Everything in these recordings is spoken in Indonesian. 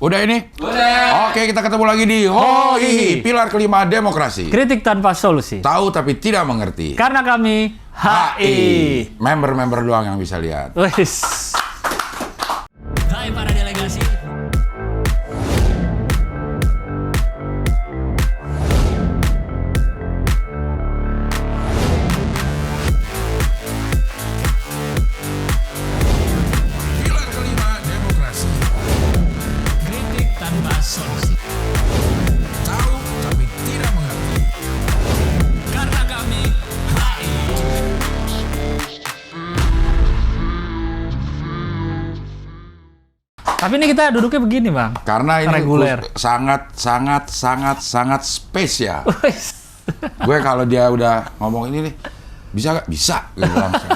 Udah ini? Udah. Oke, kita ketemu lagi di HOI, pilar kelima demokrasi. Kritik tanpa solusi. Tahu tapi tidak mengerti. Karena kami HI. Member-member doang yang bisa lihat. Wis. Hai para delegasi. Pilar kelima demokrasi. Kritik tanpa solusi. Tahu tapi tidak mengerti. Karena kami HI. Tapi ini kita duduknya begini, Bang. Karena ini Reguler. sangat spesial. Wis. Gue kalau dia udah ngomong ini nih, bisa nggak? Bisa, gitu langsung.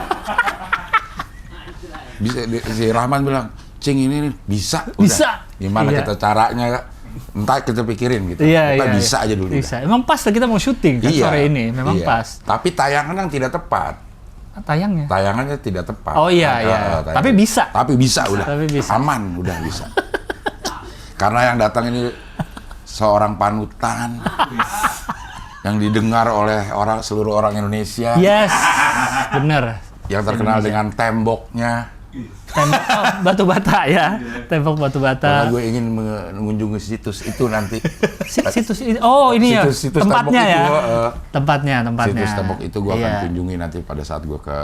Bisa, si Rahman bilang, Cing ini nih, bisa. Udah. Bisa. Gimana Iya. kita caranya, entah kita pikirin gitu. Iya, Kita iya. bisa aja dulu. Bisa. Emang pas lah kita mau syuting kan Iya, sore ini. Memang iya. pas. Tapi tayangan yang tidak tepat. Tayangnya. Tayangannya tidak tepat. Oh, iya, iya. tayangan. Tapi bisa. Tapi bisa udah. Tapi bisa. Aman, udah bisa. Karena yang datang ini seorang panutan yang didengar oleh seluruh orang Indonesia. Yes. Bener. Yang terkenal dengan temboknya. Tembok batu bata ya. Tembok batu bata. Karena gue ingin mengunjungi situs itu nanti. Situs ini. Oh, ini ya. Situs Tempatnya tembok ya. itu, Tempatnya. Situs tembok itu gue akan Iya. kunjungi nanti pada saat gue ke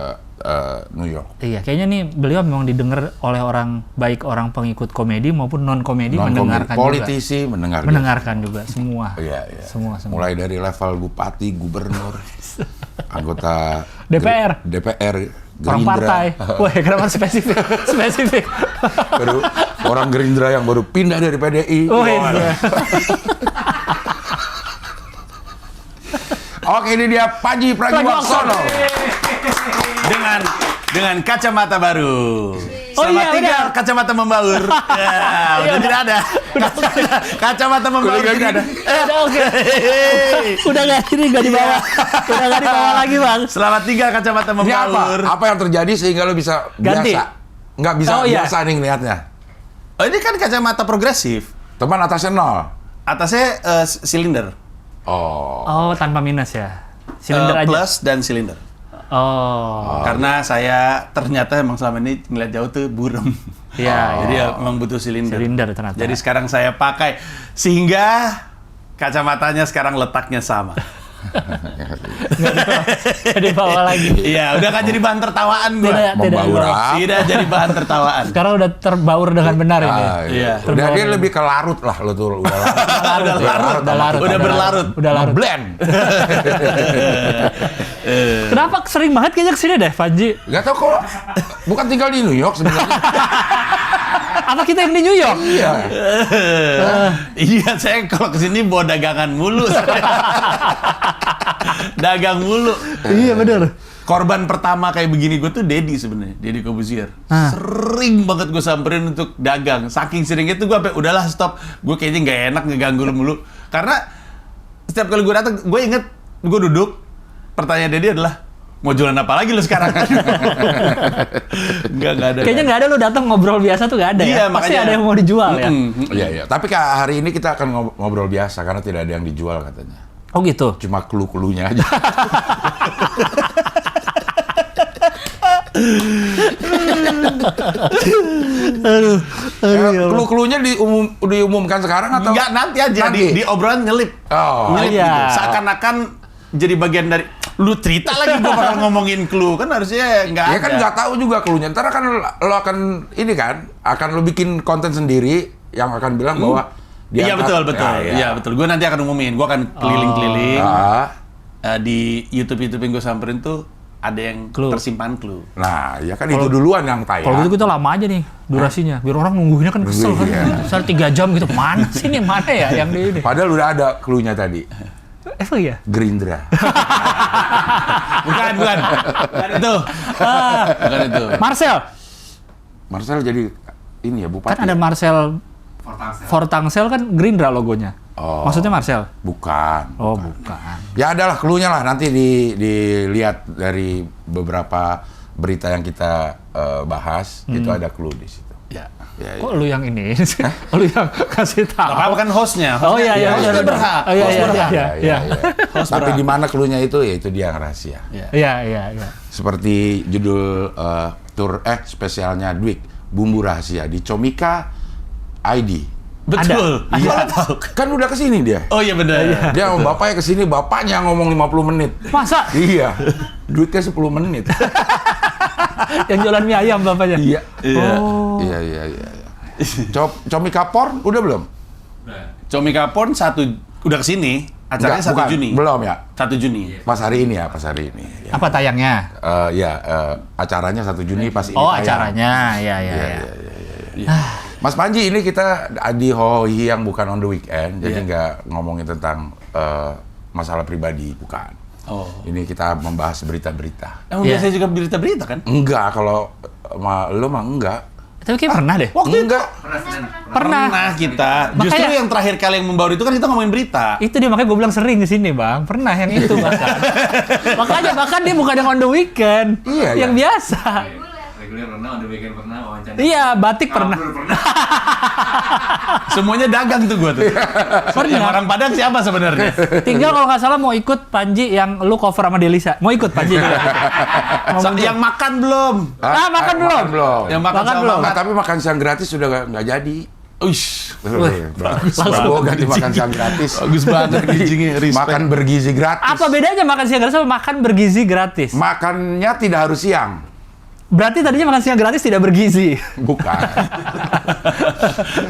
New York. Iya, kayaknya nih beliau memang didengar oleh orang baik orang pengikut komedi maupun non komedi mendengarkan Politisi juga. mendengarkan. Mendengarkan juga semua. Iya, iya. Semua. Mulai dari level bupati, gubernur, anggota DPR. Orang Gerindra. partai. Wah, kenapa spesifik? Spesifik. Orang Gerindra yang baru pindah dari PDI. Oh, iya. Oke, ini dia Panji Pragiwaksono. Dengan kacamata baru. Oh, Selamat iya, tinggal udah. kacamata membaur. Ya, udah tidak ada. Kacamata membaur Udah tidak ada. Udah oke. Udah nggak dibawa. Udah nggak dibawa lagi, Bang. Selamat tinggal kacamata Ini membaur. apa yang terjadi sehingga lo bisa Ganti. biasa? Nggak bisa Oh, iya. biasa nih ngelihatnya. Oh, ini kan kacamata progresif. Teman atasnya 0. Atasnya silinder. Oh. Oh, tanpa minus ya. Silinder aja. Plus dan silinder. Oh. Karena saya ternyata emang selama ini ngeliat jauh tuh burem. Iya, Jadi ya memang butuh silinder. Silinder ternyata. Jadi sekarang saya pakai sehingga kacamatanya sekarang letaknya sama. Nggak dibawa lagi. Iya, udah kan jadi bahan tertawaan gua. Tidak Membaur dibawa. apa? Tidak jadi bahan tertawaan. Sekarang udah terbaur dengan benar ini. Iya. Udah dia lebih ke larut lah lo tuh. Udah larut. Udah berlarut. Udah larut. Blend. Kenapa sering banget kayaknya kesini deh, Panji? Gak tau kok. Bukan tinggal di New York sebenarnya. Apa kita yang di New York? Iya. Iya, saya kalau kesini bawa dagangan mulu. Dagang mulu. Iya bener. Korban pertama kayak begini gue tuh Dedi sebenarnya, Dedi Kobusier. Sering banget gue samperin untuk dagang. Saking seringnya tuh gue sampai udahlah stop. Gue kayaknya nggak enak ngeganggu lu mulu. Karena setiap kali gue datang, gue inget gue duduk. Pertanyaan Dedi adalah mau jualan apa lagi lu sekarang? Nggak ada. Kayaknya nggak ada lu datang ngobrol biasa tuh nggak ada Iya, ya. Pasti makanya. ada yang mau dijual ya. Iya, iya. Tapi hari ini kita akan ngobrol biasa karena tidak ada yang dijual katanya. Oh gitu. Cuma clue-cluenya aja. Clue-cluenya diumumkan sekarang atau? Enggak, nanti aja Nanti? di obrolan nyelip. Oh. Nyelip iya. gitu. Seakan-akan jadi bagian dari lu cerita lagi gua bakal ngomongin clue kan harusnya nggak Ya ada. kan nggak tahu juga clue-nya. Ntar kan lo akan ini kan, akan lo bikin konten sendiri yang akan bilang bahwa Iya betul. Ya, Iya iya. betul. Gue nanti akan umumin. Gue akan keliling-keliling Ah. di YouTube yang gue samperin tuh ada yang Clue. tersimpan clue. Nah, ya kan itu duluan yang tayang. Kalau gitu kita lama aja nih durasinya. Biar orang nungguinnya kan kesel kan. Iya. Misalnya 3 jam gitu. Mana sih nih? Mana ya yang di ini? Padahal udah ada clue-nya tadi. Emang ya? Gerindra. Bukan itu. Bukan itu. Marcel. Marcel jadi ini ya bupati. Kan ada Marcel Fortangsel kan Gerindra logonya. Oh. Maksudnya Marcel? Bukan. Oh, bukan. Ya adalah clue-nya lah nanti dilihat dari beberapa berita yang kita bahas itu ada clue di situ. Ya. Ya, Kok lu yang ini? Lu yang kasih tahu. Nggak apa-apa kan hostnya. Oh iya iya. Hostnya benar. berhak. Oh iya Host iya berhak. iya. Iya. Tapi di mana cluenya itu, ya itu dia yang rahasia. Iya iya iya. Seperti judul spesialnya Dwik, Bumbu Rahasia di Comika ID. Betul. Ada. Iya tahu. Kan udah kesini dia. Oh iya benar. Dia sama bapaknya kesini, bapaknya ngomong 50 menit. Masa? Iya. Duitnya 10 menit. Yang jualan mie ayam bapaknya? Iya. Oh. Iya. Comika Porn udah belum? Comika Porn udah kesini. Acaranya Enggak, 1 bukan. Juni. Belum ya? 1 Juni. Pas hari ini ya. Ya. Apa tayangnya? Acaranya 1 Juni pas ini Oh tayang. acaranya, iya. Mas Panji, ini kita di Hohi yang bukan on the weekend, jadi nggak ngomongin tentang masalah pribadi, bukan. Oh. Ini kita membahas berita-berita. Emang Iya. biasanya juga berita-berita kan? Enggak, kalau lo mah enggak. Tapi kayak pernah deh. Enggak. Pernah. Kita. Justru Makanya- yang terakhir kali yang membawa itu kan kita ngomongin berita. Itu dia makanya gue bilang sering kesini bang. Pernah yang itu bahkan. bahkan dia bukan yang on the weekend. Iya, yang iya. biasa. Reguler pernah, on the weekend pernah, wawancara. Iya, batik pernah. Semuanya dagang tuh gua tuh. Pernah. Yang orang Padang siapa sebenarnya? Tinggal kalau nggak salah mau ikut Panji yang lu cover sama Delisa. Mau ikut Panji. Yang makan belum? Makan belum? Makan belum. Yang makan Makan sama belum? Nah, tapi makan siang gratis sudah nggak jadi. Uish. Bravo, ganti makan siang gratis. Bagus banget bridging-nya, respect. Makan bergizi gratis. Apa bedanya makan siang gratis sama makan bergizi gratis? Makannya tidak harus siang. Berarti tadinya makan siang gratis tidak bergizi. Bukan.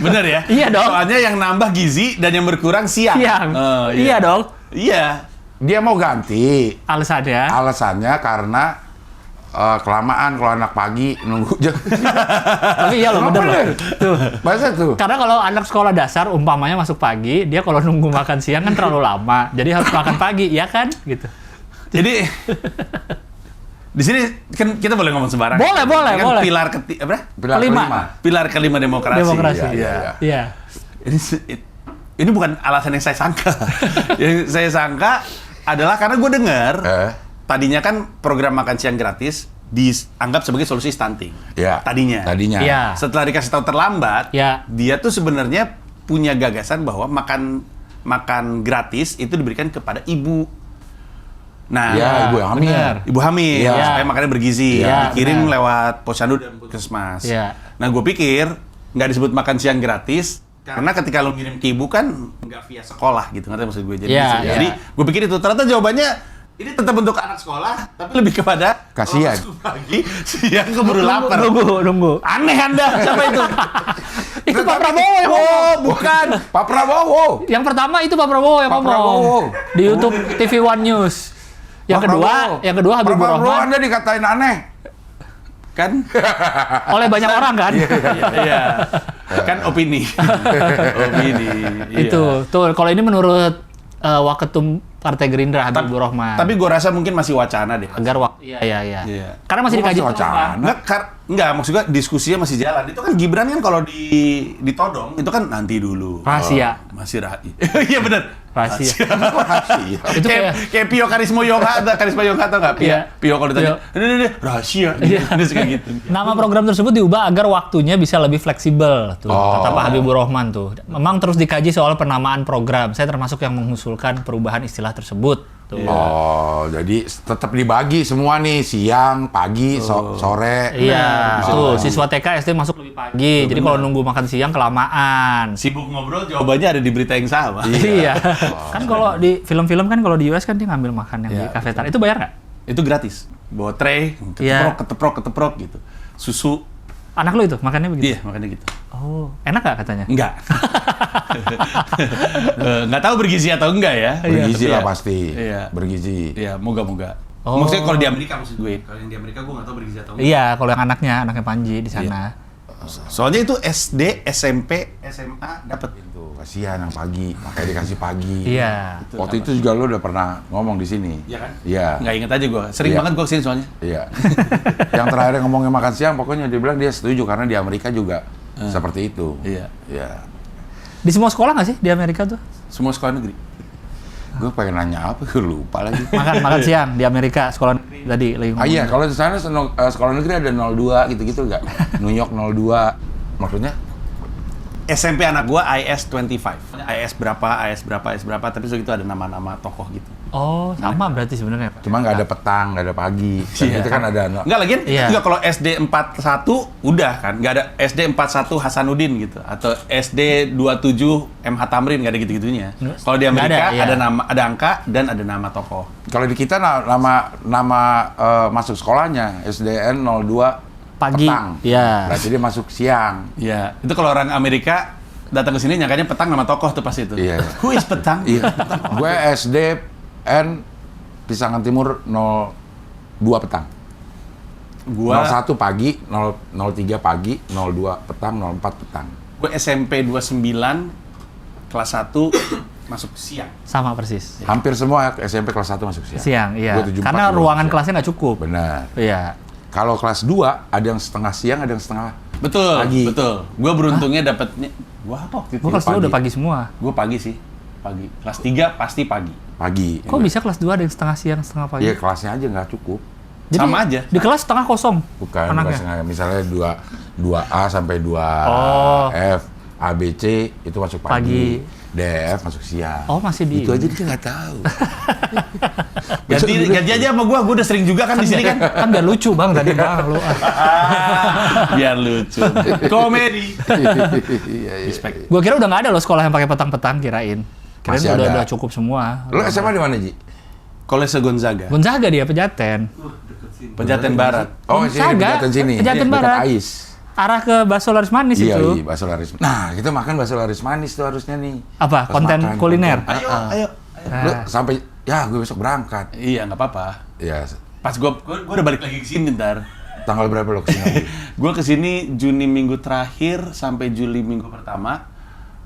Bener ya? Iya dong. Soalnya yang nambah gizi dan yang berkurang siang. Siang. Oh, Iya dong. Iya. Dia mau ganti. Alasannya. Alasannya karena kelamaan kalau anak pagi nunggu jam. Tapi iya loh, bener loh. Tuh. Masa tuh? Karena kalau anak sekolah dasar umpamanya masuk pagi, dia kalau nunggu makan siang kan terlalu lama. Jadi harus makan pagi, ya kan? Gitu. Jadi di sini kan kita boleh ngomong sembarangan. Boleh, boleh, Kan boleh. Pilar Pilar Kelima. pilar kelima demokrasi. Demokrasi. Iya. Iya. Ini bukan alasan yang saya sangka. Yang saya sangka adalah karena gue dengar tadinya kan program makan siang gratis dianggap sebagai solusi stunting. Ya. Tadinya. Iya. Setelah dikasih tahu terlambat, Ya. dia tuh sebenarnya punya gagasan bahwa makan gratis itu diberikan kepada ibu. Nah, Ya, ibu yang hamil. benar. ibu hamil Iya. supaya makannya bergizi, Iya, dikirim benar. lewat posyandu dan puskesmas. Iya. Nah, gue pikir nggak disebut makan siang gratis karena ketika lo ngirim ke ibu kan nggak via sekolah gitu, ngerti maksud gue? Jadi, Iya, iya. jadi gue pikir itu ternyata jawabannya ini tetap untuk anak sekolah, tapi lebih kepada Kasihan. kalau masuk pagi, siang keburu lapar. Nunggu. Aneh Anda, siapa itu? Itu Pak Prabowo yang Oh, ngomong. bukan. Pak Prabowo. Yang pertama itu Pak Prabowo yang Pak ngomong. Prabowo. Di YouTube TV One News. Yang Pak kedua, Prabowo. yang kedua Habibur Pak Prabowo Rahman Anda dikatain aneh. Kan? oleh banyak orang kan. Iya. Kan opini. Opini. Iya. Itu. Tuh, kalau ini menurut Waketum Partai Gerindra Habibur Rahman. Tapi gue rasa mungkin masih wacana deh. agar Iya. Iya. Karena masih Kok dikaji masih wacana? Enggak, maksud gue diskusinya masih jalan. Itu kan Gibran kan kalau ditodong itu kan nanti dulu. Rahasia. Masih rahasia. Iya benar. Rahasia. Rahasia. Itu kayak Kayak Pio Karisma Yoga tau nggak? Pio, Iya. Pio kalau ditanya, ini rahasia. Iya. Gitu, kayak gitu. nama program tersebut diubah agar waktunya bisa lebih fleksibel tuh, kata Pak Habibur Rahman tuh. Memang terus dikaji soal penamaan program. Saya termasuk yang mengusulkan perubahan istilah tersebut tuh. Oh, jadi tetap dibagi semua nih, siang, pagi, sore. Iya, tuh siswa TK SD masuk lebih pagi. Jadi kalau nunggu makan siang kelamaan. Sibuk ngobrol, jawabannya ada di berita yang sama. Iya. Kan kalau di film-film kan kalau di US kan dia ngambil makan yang di kafetaria. Itu bayar nggak? Itu gratis. Bawa tray, Iya. keteprok gitu. Susu. Anak lu itu makannya begitu? Iya, makanya gitu. Oh, enak nggak katanya? Enggak. Nggak tahu bergizi atau enggak ya. Bergizi Iya. lah pasti. Iya. Bergizi. Iya, moga-moga. Oh. Maksudnya kalau di Amerika maksud gue. Kalau yang di Amerika gue nggak tahu bergizi atau enggak. Iya, kalau yang anaknya Panji di sana. Soalnya itu SD, SMP, SMA dapat. Itu kasihan yang pagi, makanya dikasih pagi. Iya. Waktu itu juga lo udah pernah ngomong di sini. Iya kan? Iya. Nggak inget aja gue. Sering Iya. banget gue kesini soalnya. Iya. Yang terakhir yang ngomongnya makan siang, pokoknya dia bilang dia setuju karena di Amerika juga seperti itu. Iya. Iya. Di semua sekolah nggak sih di Amerika tuh? Semua sekolah negeri. Gue pengen nanya apa, gue lupa lagi. Makan siang di Amerika sekolah negeri tadi lagi ngomong. Iya, kalau di sana sekolah negeri ada 02 gitu-gitu nggak? New York 02, Maksudnya? SMP anak gua IS-25. IS berapa, tapi so gitu ada nama-nama tokoh gitu. Oh, sama berarti sebenarnya. Cuma nggak ada petang, nggak ada pagi. Dan itu kan ada... Enggak lagi, Iya. enggak kalau SD 41 udah kan, nggak ada SD 41 Hasanuddin gitu atau SD 27 MH Tamrin, nggak ada gitu-gitunya. Kalau di Nggak Amerika ada, iya. ada nama, ada angka dan ada nama tokoh. Kalau di kita nama masuk sekolahnya SDN 02 Pagi. petang. Iya. Berarti dia masuk siang. Iya, itu kalau orang Amerika datang ke sini nyangkanya petang nama tokoh tuh pas itu. Iya. Who is petang? Iya. Gue SDN Pisangan Timur 02 petang. Gua 01 pagi, 03 pagi, 02 petang, 04 petang. gue SMP 29 kelas 1 masuk siang. Sama persis. Hampir semua SMP kelas 1 masuk siang. Siang, iya. Gua 74 Karena juga ruangan siang. kelasnya nggak cukup. Benar. Iya. Kalau kelas 2 ada yang setengah siang, ada yang setengah Betul, pagi. betul. Gue beruntungnya dapetnya, gua apa waktu itu? Gua kelas 2 pagi. udah pagi semua. Gue pagi sih, pagi. Kelas 3 pasti pagi. Pagi. Kok bisa kelas 2 ada yang setengah siang, setengah pagi? Iya, kelasnya aja nggak cukup. Jadi, sama aja. Di kelas setengah kosong. Bukan, anaknya. bukan misalnya 2A sampai 2F, Oh. ABC itu masuk Pagi. pagi. DF masuk siang. Oh, masih di Itu aja dia nggak tahu. Ganti aja sama gue udah sering juga kan di sini kan. Kan biar lucu bang tadi bang lu. Biar lucu. Komedi. Iya, iya. Respect. Gua kira udah nggak ada loh sekolah yang pakai petang-petang kirain. Kirain Masih udah, ada. udah cukup semua. Lo SMA di mana, Ji? Kolese Gonzaga, Gonzaga dia Pejaten. Pejaten Barat. Oh, sini, Gonzaga, Pejaten sini. Pejaten Dekat Barat. Ais. Arah ke bakso laris manis Iya, itu. iya, bakso laris. Nah, kita makan bakso laris manis tuh harusnya nih. Apa? Pas Konten makan, kuliner? konten. Ayo. Lo sampai ya gue besok berangkat. Iya nggak apa-apa. Ya, Pas gue udah balik lagi ke sini ntar. tanggal berapa lo kesini? Gue kesini Juni minggu terakhir sampai Juli minggu pertama.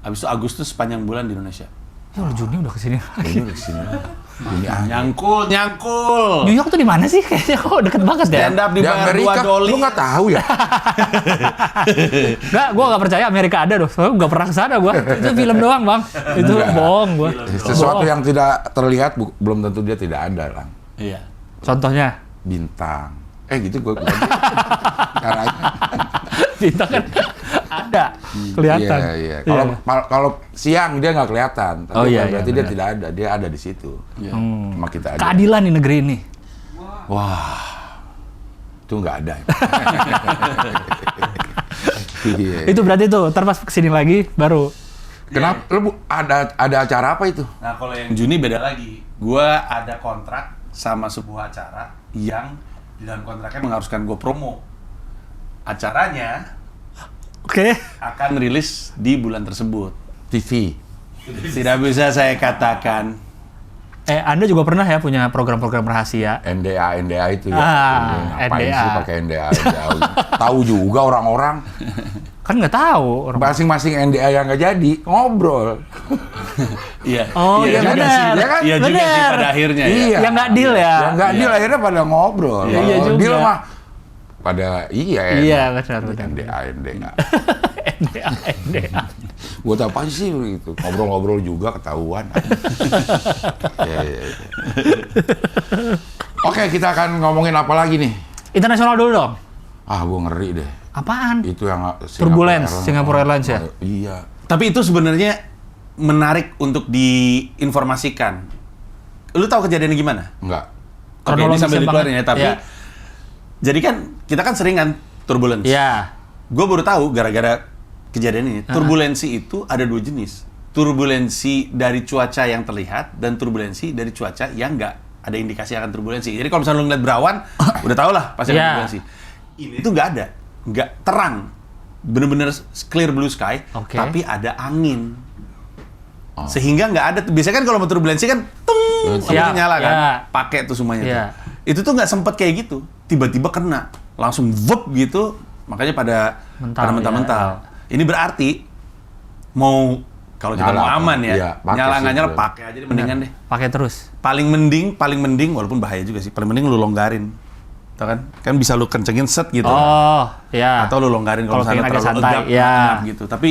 Habis itu Agustus sepanjang bulan di Indonesia. Ya udah Juni udah kesini. Ini udah kesini. Ini Nyangkul. New York tuh di mana sih? Kayaknya kok deket banget ya. Stand up Di dibayar Amerika, $2. lo nggak tahu ya? Nggak, gue nggak percaya Amerika ada doh. Soalnya nggak pernah kesana gue. Itu film doang bang. Itu bohong gue. Sesuatu yang tidak terlihat belum tentu dia tidak ada, Lang. Iya. Contohnya Bintang. Gitu gue. Caranya. bintang kan ada kelihatan. Iya. Kalau siang dia nggak kelihatan. Tapi Oh, iya, berarti iya, dia benar. tidak ada. Dia ada di situ. Cuma kita ada. Keadilan di negeri ini. Wah, itu nggak ada. Iya. Itu berarti tuh, ntar pas kesini lagi baru. Kenapa? Lu ada acara apa itu? Nah kalau yang Juni beda lagi. Gua ada kontrak sama sebuah acara yang di dalam kontraknya mengharuskan gue promo. Acaranya Oke. akan rilis di bulan tersebut. TV. Tidak bisa saya katakan. Anda juga pernah ya punya program-program rahasia? NDA itu ya. Ngapain NDA. sih pakai NDA? Tahu juga orang-orang. Kan nggak tahu. Masing-masing NDA yang nggak jadi ngobrol. Iya. Oh, iya juga benar. sih. Iya kan? Iya juga sih Benar. pada akhirnya ya. Iya. Yang nggak deal ya? Yang nggak deal akhirnya pada ngobrol. Iya, iya Kalau juga. deal mah pada Iya, benar. NDA. NDA. Buat apa sih gitu? Ngobrol-ngobrol juga ketahuan. Iya. Oke, kita akan ngomongin apa lagi nih? Internasional dulu dong. Ah, gue ngeri deh. Apaan? Itu yang Singapore Airlines ya? Iya. Tapi itu sebenarnya menarik untuk diinformasikan. Lu tahu kejadiannya gimana? Enggak. Oke, ini Kronologisnya sambil dikeluarin ya, banget. tapi Iya. jadi kan kita kan sering kan turbulence. Iya. Gue baru tahu gara-gara kejadian ini. Turbulensi itu ada dua jenis. Turbulensi dari cuaca yang terlihat dan turbulensi dari cuaca yang nggak ada indikasi akan turbulensi. Jadi kalau misalnya lu ngeliat berawan, udah tau lah pasti ada Iya. turbulensi. Ini tuh nggak ada, nggak terang, bener-bener clear blue sky, Oke. tapi ada angin. Sehingga nggak ada. Biasanya kan kalau mau turbulensi kan, Iya, nyala kan, iya. pakai tuh semuanya. Iya. Tuh. Itu tuh nggak sempet kayak gitu. Tiba-tiba kena, langsung vup gitu. Makanya pada Mental, mental-mental. Ini berarti mau kalau kita Nyala mau apa? aman ya, Iya, pakai nyala sih, nggak nyala betul. pakai aja deh, mendingan deh. Pakai terus. Paling mending walaupun bahaya juga sih. Paling mending lu longgarin. Tau kan? Kan bisa lu kencengin set gitu. Oh, ya. Atau lu longgarin kalau Kalau misalnya pengen agak terlalu santai, egap, ya. egap gitu. Tapi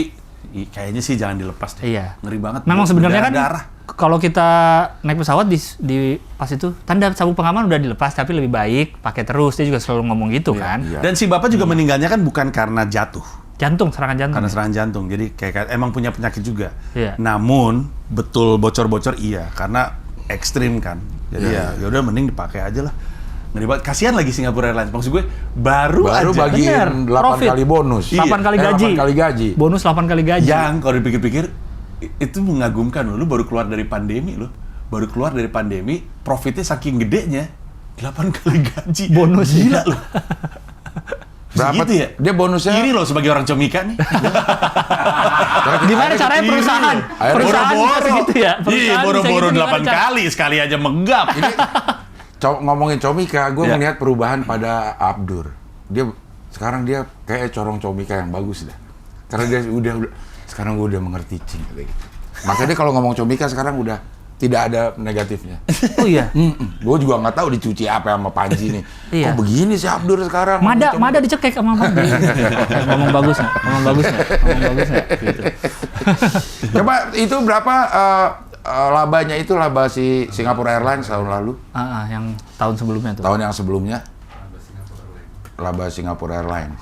kayaknya sih jangan dilepas deh. Iya. Ngeri banget. Memang sebenarnya kan Darah. kalau kita naik pesawat di pas itu tanda sabuk pengaman udah dilepas tapi lebih baik pakai terus. Dia juga selalu ngomong gitu kan. Iya. Dan si bapak juga meninggalnya kan bukan karena jatuh. serangan jantung. Karena serangan jantung. Jadi kayak emang punya penyakit juga. Iya. Namun betul bocor-bocor iya, karena ekstrim kan. Jadi ya udah mending dipakai aja lah. Ngeri banget. Kasihan lagi Singapore Airlines. Maksud gue baru aja bagiin 8 Profit. kali bonus. 8 kali gaji. 8 kali gaji. Bonus 8 kali gaji. yang kalau dipikir-pikir itu mengagumkan loh. Lu baru keluar dari pandemi loh. Baru keluar dari pandemi, profitnya saking gedenya 8 kali gaji. Bonus. Gila loh. Berapa Segitu ya? Dia bonusnya? Iri loh sebagai orang Comika nih. Gimana caranya perusahaan? Akhirnya Perusahaan bisa Boro-boro. segitu ya? Iya, Perusahaan bisa boro-boro gitu, 8 gimana cara- kali, sekali aja menggap. Ini ngomongin Comika, gue Iya. melihat perubahan pada Abdur. Sekarang dia kayak corong Comika yang bagus dah. Karena dia udah sekarang gue udah mengerti cing kayak gitu. Makanya dia kalau ngomong Comika sekarang udah tidak ada negatifnya. Oh iya. Gue juga nggak tahu dicuci apa sama Panji nih. Iya. Kok begini sih Abdur sekarang? Mada dicekek sama Panji. Ngomong bagus nggak? Gitu. Coba itu berapa labanya itu laba si Singapore Airlines tahun lalu? Yang tahun sebelumnya tuh. Tahun yang sebelumnya? Laba Singapore Airlines.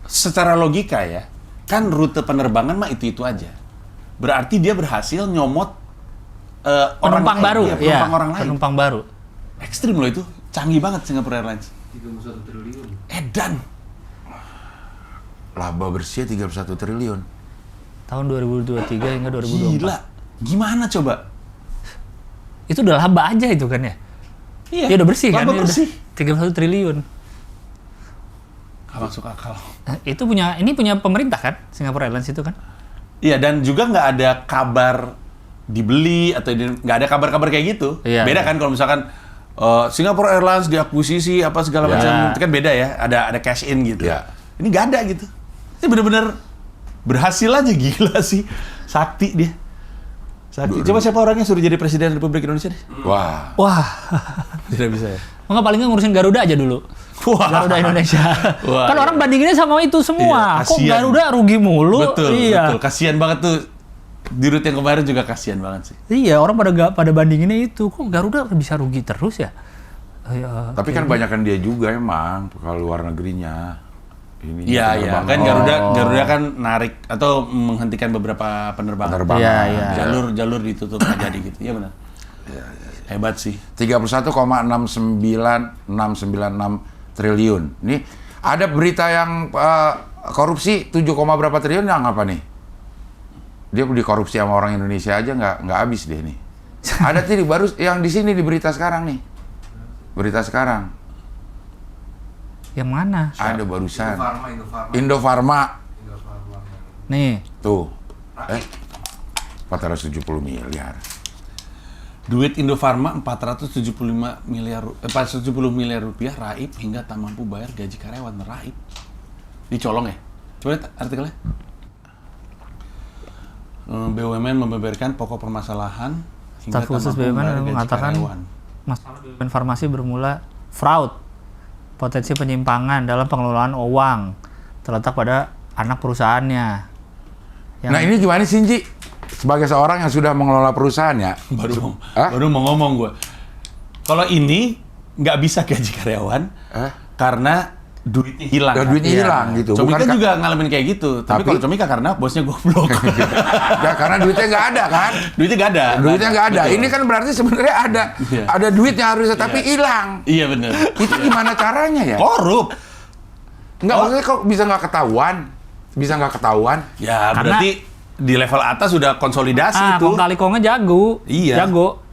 Secara logika ya, kan rute penerbangan mah itu aja. Berarti dia berhasil nyomot Penumpang baru, Iya, penumpang orang lain. Penumpang baru. Ekstrim loh itu, canggih banget Singapore Airlines. 31 triliun. Edan. Laba bersih 31 triliun. Tahun 2023 hingga 2024. Gila. Gimana coba? Itu udah laba aja itu kan ya? Iya. Ya udah bersih kan? Laba Ya bersih. Udah 31 triliun. Gak masuk akal. Itu punya pemerintah kan? Singapore Airlines itu kan? Iya, dan juga nggak ada kabar dibeli atau nggak ada kabar-kabar kayak gitu. Iya, Beda iya. kan kalau misalkan Singapore Airlines diakuisisi apa segala Iya. macam, itu kan beda ya. Ada cash in gitu. Iya. Ini nggak ada gitu. Ini bener-bener berhasil aja, gila sih. Sakti dia. Sakti. Coba siapa orangnya suruh jadi presiden Republik Indonesia deh? Wah. Wah. Tidak bisa ya. Enggak, paling nggak ngurusin Garuda aja dulu. Wah. Garuda Indonesia. Wah, Kan iya. orang bandinginnya sama itu semua. Iya, Kok kasian. Garuda rugi mulu? Betul, Iya. betul. Kasian banget tuh. Di rute yang kemarin juga kasian banget sih. Iya, orang pada bandinginnya itu. Kok Garuda bisa rugi terus ya? Tapi kan banyakan dia juga emang kalau luar negerinya. Ini Iya, iya. penerbangan. Kan Garuda kan narik atau menghentikan beberapa penerbangan. Penerbangan. Iya, iya. Jalur ditutup nggak jadi gitu. Iya benar. Hebat sih. 31,69696 triliun. Nih ada berita yang korupsi 7, berapa triliun yang apa nih? Dia dikorupsi sama orang Indonesia aja nggak habis deh nih. Ada tadi baru yang di sini di berita sekarang nih. Berita sekarang. Yang mana? Ada barusan. Indofarma. Indofarma. Nih. Tuh. 470 miliar. Duit Indofarma 475 miliar rupiah raib hingga tak mampu bayar gaji karyawan. Raib. Dicolong ya? Coba lihat artikelnya. BUMN membeberkan pokok permasalahan hingga Staf tak khusus mampu BUMN bayar gaji mengatakan karyawan. masalah informasi bermula fraud, potensi penyimpangan dalam pengelolaan uang terletak pada anak perusahaannya. Nah ini gimana sih, Ji? Sebagai seorang yang sudah mengelola perusahaan ya? Baru mau ngomong gue. Kalau ini nggak bisa gaji karyawan karena duitnya hilang. Ya, kan? duitnya Iya. hilang gitu. Comika Bukan juga ngalamin kayak gitu. Tapi kalau Comika karena bosnya goblok. Ya, karena duitnya nggak ada kan? Duitnya nggak ada. Duitnya nggak ada. Betul. Ini kan berarti sebenarnya ada. Iya. Ada duitnya harusnya, tapi hilang. Iya bener. Itu gimana caranya ya? Korup. Nggak, maksudnya kok bisa nggak ketahuan? Bisa nggak ketahuan? Ya Karena- berarti di level atas sudah konsolidasi itu. Kong kali kongnya jago. Iya. Jago.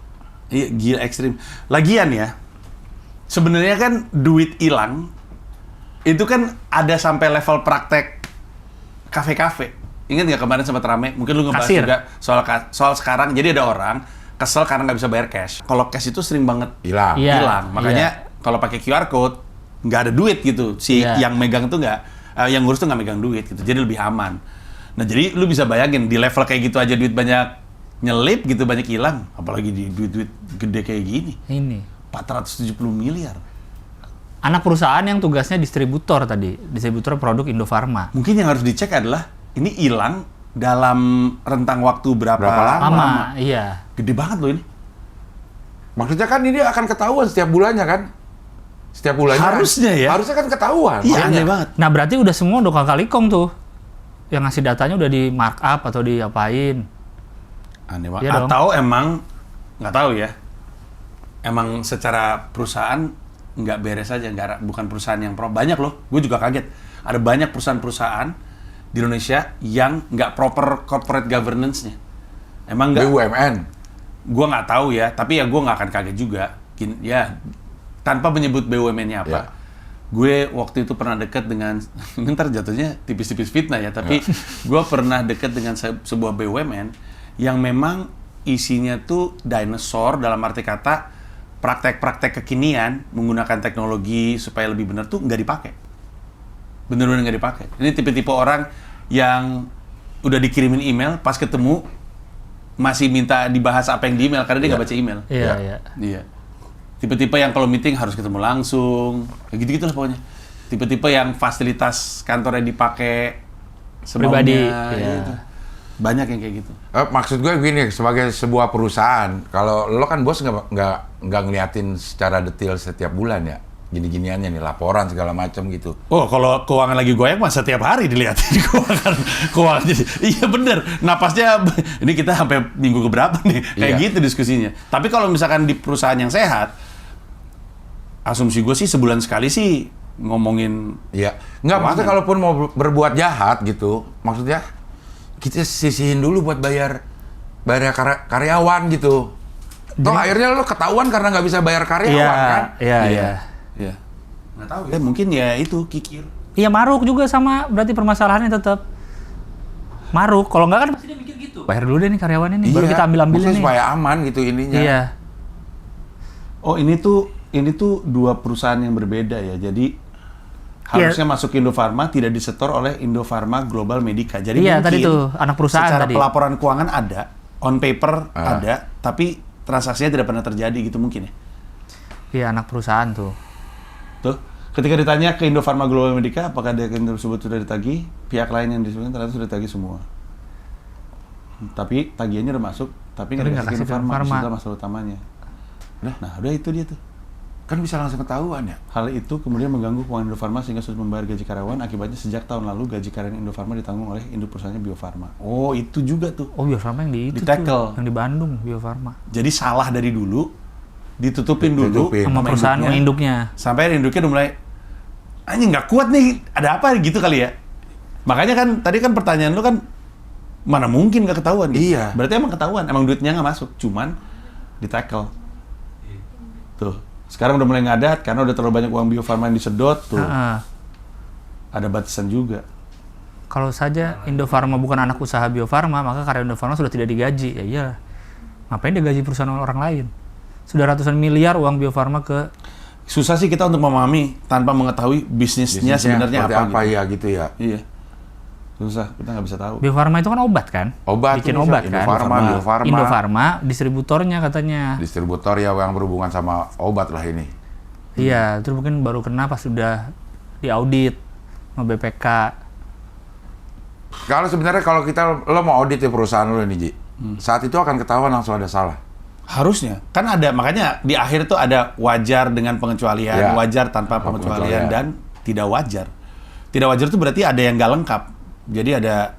Iya, gila ekstrim. Lagian ya, sebenarnya kan duit hilang itu kan ada sampai level praktek kafe-kafe. Ingat nggak kemarin sempat rame? Mungkin lu ngebahas Kasir. juga soal sekarang. Jadi ada orang kesel karena nggak bisa bayar cash. Kalau cash itu sering banget Hilang. Iya. hilang. Makanya kalau pakai QR code nggak ada duit gitu. Si Iya. yang megang tuh yang ngurus tuh nggak megang duit gitu. Jadi lebih aman. Nah jadi lu bisa bayangin di level kayak gitu aja duit banyak nyelip gitu, banyak hilang. Apalagi di duit-duit gede kayak gini. Ini. 470 miliar. Anak perusahaan yang tugasnya distributor tadi, distributor produk Indofarma. Mungkin yang harus dicek adalah ini hilang dalam rentang waktu berapa Lama, iya. Gede banget loh ini. Maksudnya kan ini akan ketahuan setiap bulannya kan? Setiap bulannya Harusnya kan? ya. Harusnya kan ketahuan. Iya, Makanya. aneh banget. Nah berarti udah semua udah kali kong tuh. yang ngasih datanya udah di markup atau diapain? Aneh banget. Iya dong. Atau emang nggak tahu ya. Emang secara perusahaan nggak beres aja, bukan perusahaan yang banyak loh. Gue juga kaget. Ada banyak perusahaan-perusahaan di Indonesia yang nggak proper corporate governance-nya. Emang nggak. BUMN. Gue nggak tahu ya, tapi ya gue nggak akan kaget juga. Ya, tanpa menyebut BUMN-nya apa. Ya. Gue waktu itu pernah dekat dengan, ini ntar jatuhnya tipis-tipis fitnah ya, tapi gue pernah dekat dengan sebuah BUMN yang memang isinya tuh dinosaur dalam arti kata praktek-praktek kekinian menggunakan teknologi supaya lebih benar tuh nggak dipakai. Bener-bener nggak dipakai. Ini tipe-tipe orang yang udah dikirimin email, pas ketemu masih minta dibahas apa yang di email karena dia nggak baca email. Iya, Ya. iya. Iya. Tipe-tipe yang kalau meeting harus ketemu langsung, kayak gitu-gitu lah pokoknya. Tipe-tipe yang fasilitas kantornya dipakai Pribadi, semaunya, iya. gitu. Banyak yang kayak gitu. Maksud gue gini, sebagai sebuah perusahaan, kalau lo kan bos nggak ngeliatin secara detail setiap bulan ya, gini-giniannya nih, laporan segala macam gitu. Oh, kalau keuangan lagi goyang mah setiap hari dilihatin keuangan. Iya bener, napasnya ini kita sampai minggu keberapa nih, kayak Iya. gitu diskusinya. Tapi kalau misalkan di perusahaan yang sehat, asumsi gue sih sebulan sekali sih ngomongin. Iya, nggak maksudnya kalaupun mau berbuat jahat gitu, maksudnya kita sisihin dulu buat bayar karyawan gitu. Toh akhirnya lo ketahuan karena nggak bisa bayar karyawan Iya, kan? iya, iya. Iya. Nggak tahu ya, mungkin ya itu kikir. Iya, maruk juga sama, berarti permasalahannya tetap maruk. Kalau nggak kan pasti dia mikir gitu. Bayar dulu deh nih karyawannya nih, baru kita ambil-ambilin maksudnya nih. supaya aman gitu ininya. Iya. Oh, ini tuh dua perusahaan yang berbeda ya. Jadi harusnya masuk Indofarma tidak disetor oleh Indofarma Global Medica. Jadi Iya, mungkin tadi tuh, anak perusahaan secara tadi. pelaporan keuangan ada, on paper ada, tapi transaksinya tidak pernah terjadi gitu mungkin ya. Iya, anak perusahaan tuh. Tuh, ketika ditanya ke Indofarma Global Medica apakah dia tersebut sudah ditagih, pihak lain yang disebutkan ternyata sudah ditagih semua. Tapi tagihannya udah masuk, tapi nggak Tapi nggak dikasih ke kasih ke Indofarma, Indofarma. itu masalah utamanya. Nah, udah itu dia tuh. Kan bisa langsung ketahuan ya. Hal itu kemudian mengganggu keuangan Indofarma sehingga sulit membayar gaji karyawan. Akibatnya sejak tahun lalu gaji karyawan Indofarma ditanggung oleh induk perusahaannya Bio Farma. Oh, itu juga tuh. Oh, Bio Farma yang di itu Di-tackle. tuh, yang di Bandung, Bio Farma. Jadi salah dari dulu, ditutupin dulu Ditutupin. Sama perusahaan induknya. sampai induknya udah mulai anjing nggak kuat nih, ada apa gitu kali ya. Makanya kan tadi kan pertanyaan lu kan mana mungkin nggak ketahuan gitu. Iya. Berarti emang ketahuan, emang duitnya nggak masuk, cuman di-tackle. Tuh, sekarang udah mulai ngadat karena udah terlalu banyak uang Bio Farma yang disedot tuh. Heeh. Ada batasan juga. Kalau saja Indofarma bukan anak usaha Bio Farma, maka karyawan Indofarma sudah tidak digaji. Ya iya. Ngapain dia gaji perusahaan orang lain? Sudah ratusan miliar uang Bio Farma ke Susah sih kita untuk memahami tanpa mengetahui bisnisnya sebenarnya seperti apa ya gitu. gitu ya. Iya. Susah, kita nggak bisa tahu. Bio Farma itu kan obat kan? Obat Bikin tuh, obat kan? Indofarma, Bio Farma. Indofarma distributornya katanya. Distributor ya yang berhubungan sama obat lah ini. Iya, terus mungkin baru kena pas sudah diaudit sama BPK. Kalau sebenarnya kalau lo mau audit di perusahaan lo ini, Ji, saat itu akan ketahuan langsung ada salah. Harusnya. Kan ada, makanya di akhir tuh ada wajar dengan pengecualian, Ya. wajar tanpa pengecualian, dan tidak wajar. Tidak wajar itu berarti ada yang nggak lengkap. Jadi ada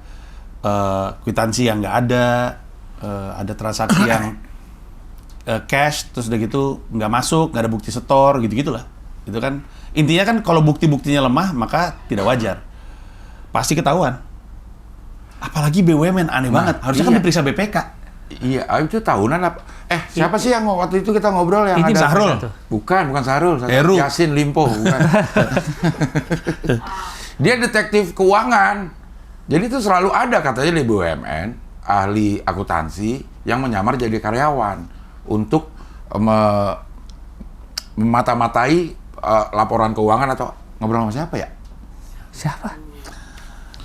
kwitansi yang nggak ada transaksi yang cash, terus udah gitu nggak masuk, nggak ada bukti setor, gitu-gitulah. Itu kan, intinya kan kalau bukti-buktinya lemah, maka tidak wajar. Pasti ketahuan. Apalagi BUMN, aneh banget. Harusnya kan iya. diperiksa BPK. Iya, itu tahunan apa? Siapa sih yang waktu itu kita ngobrol yang Ini ada Sahrul. Bukan Sahrul. Heru. Yasin Limpo, bukan. Dia detektif keuangan. Jadi itu selalu ada katanya di BUMN, ahli akuntansi yang menyamar jadi karyawan untuk memata-matai laporan keuangan atau ngobrol sama siapa ya? Siapa?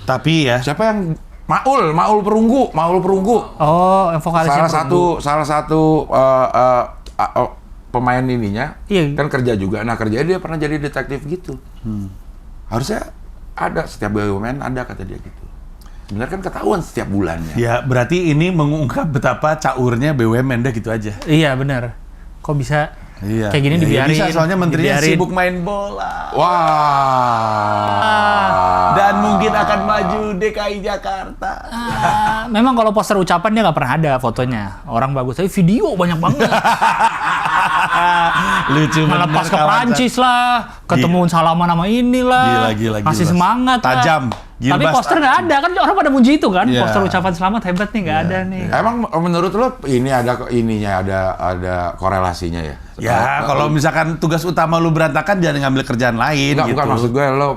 Tapi ya, Siapa yang Maul Perunggu. Oh, yang vokalisnya Salah satu pemain ininya Iya. kan kerja juga. Nah, kerjanya dia pernah jadi detektif gitu. Harusnya ada setiap BUMN ada kata dia gitu. Sebenarnya kan ketahuan setiap bulannya. ya berarti ini mengungkap betapa caurnya BUMN dah gitu aja. Iya, benar. Kok bisa Iya. Kayak gini Iya, dibiarin. bisa, soalnya menterinya dibiarin. sibuk main bola. Wah. Dan mungkin akan maju DKI Jakarta. Memang kalau poster ucapan dia nggak pernah ada fotonya. Orang bagus, tapi video banyak banget. Lucu Malah bener, pas ke kawan. Prancis lah, ketemu salaman sama inilah. Gila, Masih gilbas. semangat lah. Tajam. Tapi Gilbas poster nggak ada kan, orang pada muji itu kan. Iya. Poster ucapan selamat hebat nih, nggak ada nih. Emang menurut lo ini ada korelasinya ya? Ya, kalau misalkan tugas utama lu berantakan, jangan ngambil kerjaan lain. Enggak, gitu. bukan maksud gue lo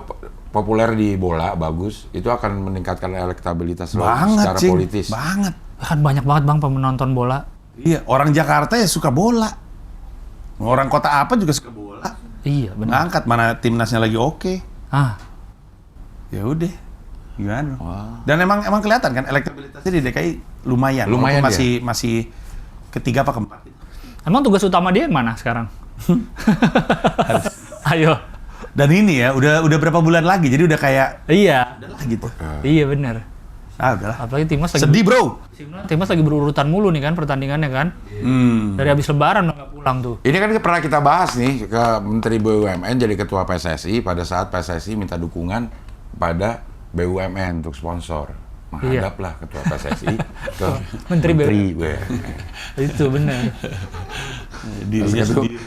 populer di bola bagus, itu akan meningkatkan elektabilitas lo Banget, secara Cing. politis. Banget. Kan banyak banget bang penonton bola. Iya, orang Jakarta ya suka bola. Orang kota apa juga suka bola. Iya benar. Ngangkat mana timnasnya lagi oke. Ah, Ya udah. Gimana? Dan emang kelihatan kan elektabilitasnya di DKI lumayan. Lumayan Walaupun masih ketiga apa keempat. emang tugas utama dia yang mana sekarang? Ayo. Dan ini ya udah berapa bulan lagi, jadi udah kayak Iya. udahlah gitu. Iya benar. Udahlah. Apalagi timnas lagi Sedih bro. timnas lagi berurutan mulu nih kan pertandingannya kan. Dari habis lebaran udah nggak pulang tuh. Ini kan pernah kita bahas nih ke Menteri BUMN jadi ketua PSSI pada saat PSSI minta dukungan pada BUMN untuk sponsor. Menghadaplah ketua PSSI ke Menteri BUMN. Iya, Itu benar.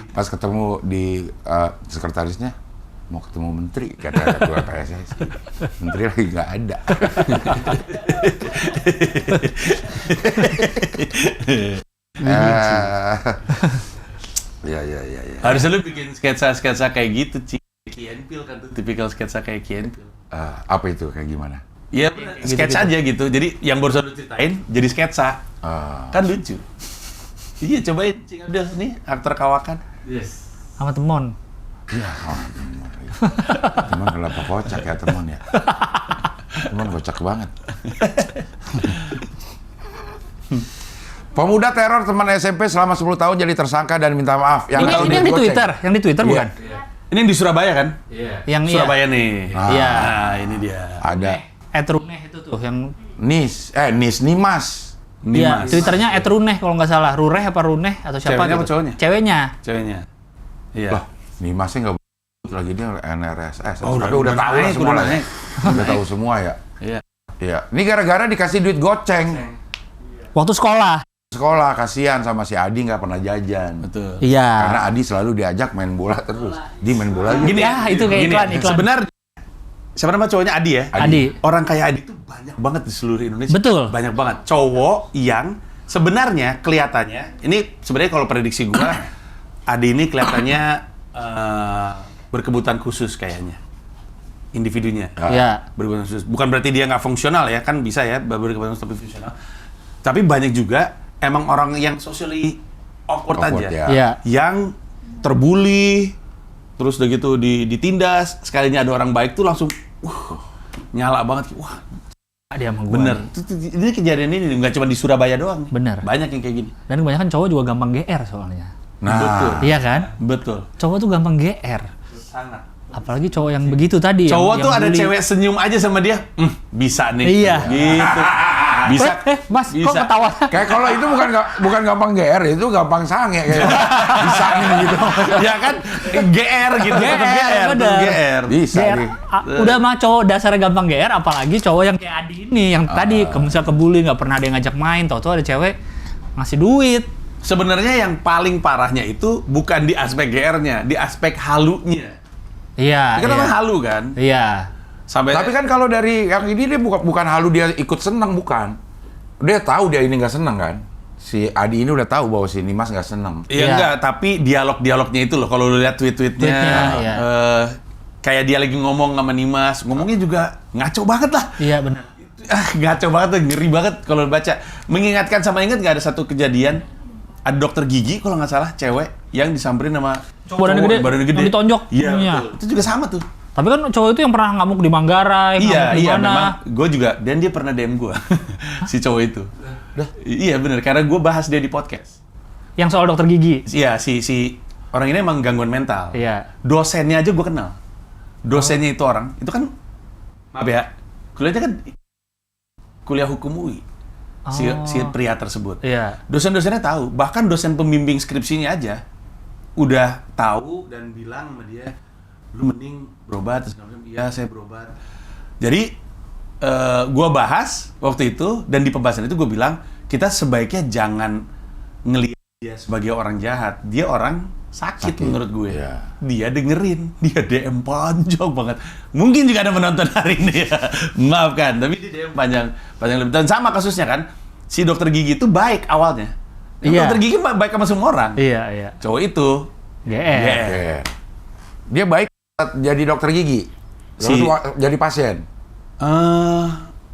Pas ketemu di sekretarisnya, mau ketemu menteri, kata ketua PSSI. Menteri lagi nggak ada. Ya. Harusnya lu bikin sketsa kayak gitu, Ci. Kienpil kan tuh, tipikal sketsa kayak Kienpil. Apa itu kayak gimana? Iya, sketsa aja gitu. Jadi yang barusan lu ceritain jadi sketsa. Kan lucu. Iya, cobain Cing Abdel nih, aktor kawakan. Yes. Sama temon. Iya, teman kenapa kocak ya teman ya? Teman kocak banget. Pemuda teror teman SMP selama 10 tahun jadi tersangka dan minta maaf. Ini yang di Twitter, bukan? Ini yang di Surabaya kan? Iya. Yang Surabaya nih. Iya. Nah, ini dia. Ada Etruneh itu tuh yang Nimas. Iya, Nimas. Twitternya @runeh kalau nggak salah. Rureh apa Runeh atau siapa Ceweknya gitu. apa cowoknya? Ceweknya. Ceweknya. Iya. Loh, Nimasnya nggak lagi dia NRSS. Oh, tapi udah tahu lah naik, semua udah lah ya. naik. Udah tahu semua ya. Iya. Iya. Ini gara-gara dikasih duit goceng. Waktu sekolah. Sekolah kasihan sama si Adi nggak pernah jajan. Betul. Iya. Karena Adi selalu diajak main bola terus. Di main bola aja. Gini Ya, itu kayak iklan. Sebenarnya siapa nama cowoknya Adi ya? Adi. Orang kayak Adi tuh banyak banget di seluruh Indonesia. Betul. Banyak banget. Cowok yang sebenarnya kelihatannya, ini sebenarnya kalau prediksi gua, Adi ini kelihatannya berkebutuhan khusus kayaknya. Individunya. Iya. Berkebutuhan khusus. Bukan berarti dia nggak fungsional ya, kan bisa ya berkebutuhan khusus tapi fungsional. Tapi banyak juga emang orang yang socially awkward aja. ya. Iya. Yang terbully, terus udah gitu ditindas, sekalinya ada orang baik tuh langsung nyala banget. Wah, Dia sama gua. bener. Ini kejadian ini nggak cuma di Surabaya doang. Bener. Banyak yang kayak gini. Dan kebanyakan cowok juga gampang GR soalnya. Nah, Betul. Iya kan? Betul. Cowok tuh gampang GR. Sangat. Apalagi cowok yang begitu tadi. Cowok yang tuh ada bully. cewek senyum aja sama dia, bisa nih. Iya. Gitu. Bisa. Mas, kok bisa. ketawa? kayak kalau itu bukan gampang GR, itu gampang sange kayak bisa nih gitu. Ya kan, GR gitu. GR, tetep GR. bener. GR. Bisa GR, nih. udah mah cowok dasarnya gampang GR, apalagi cowok yang kayak Adi ini, yang tadi misalnya kebully, nggak pernah ada yang ngajak main, tau-tau ada cewek ngasih duit. Sebenarnya yang paling parahnya itu bukan di aspek GR-nya, di aspek halunya. Iya. Itu kan namanya halu kan? Iya. Sampai Tapi kan kalau dari yang ini dia bukan halu dia ikut senang, bukan. Dia tahu dia ini nggak senang kan. Si Adi ini udah tahu bahwa si Nimas nggak senang. Iya Iya. enggak, tapi dialog-dialognya itu loh, kalau lu lihat tweet-tweetnya, Tweetnya, iya. kayak dia lagi ngomong sama Nimas, ngomongnya juga ngaco banget lah. Iya benar. Ngaco banget tuh, ngeri banget kalau lu baca. Mengingatkan sama ingat nggak ada satu kejadian, ada dokter gigi kalau nggak salah, cewek yang disamperin sama Badannya gede, yang ditonjok. Iya, Iya. betul. Itu juga sama tuh. Tapi kan cowok itu yang pernah ngamuk di Manggarai, ngamuk di Iya, mana. memang gue juga, dan dia pernah DM gue, si cowok itu. Iya bener, karena gue bahas dia di podcast. Yang soal dokter gigi. Iya, si orang ini emang gangguan mental. Iya. Dosennya aja gue kenal. Dosennya itu orang, itu kan, maaf ya, kuliahnya kan kuliah hukum UI. Si pria tersebut. Iya. Dosen-dosennya tahu, bahkan dosen pembimbing skripsinya aja, udah tahu dan bilang sama dia, lu mending berobat. Terus iya saya berobat. Jadi gue bahas waktu itu, dan di pembahasan itu gue bilang kita sebaiknya jangan ngelihat dia sebagai orang jahat. Dia orang sakit menurut gue. Iya. Dia dengerin, dia DM panjang banget. Mungkin juga ada penonton hari ini ya. Maafkan, tapi dia DM panjang lebih. Dan sama kasusnya kan, si dokter gigi itu baik awalnya. Iya. Dokter gigi baik sama semua orang. Iya. Cowok itu GR. Oke. Dia baik jadi dokter gigi. Lalu jadi pasien.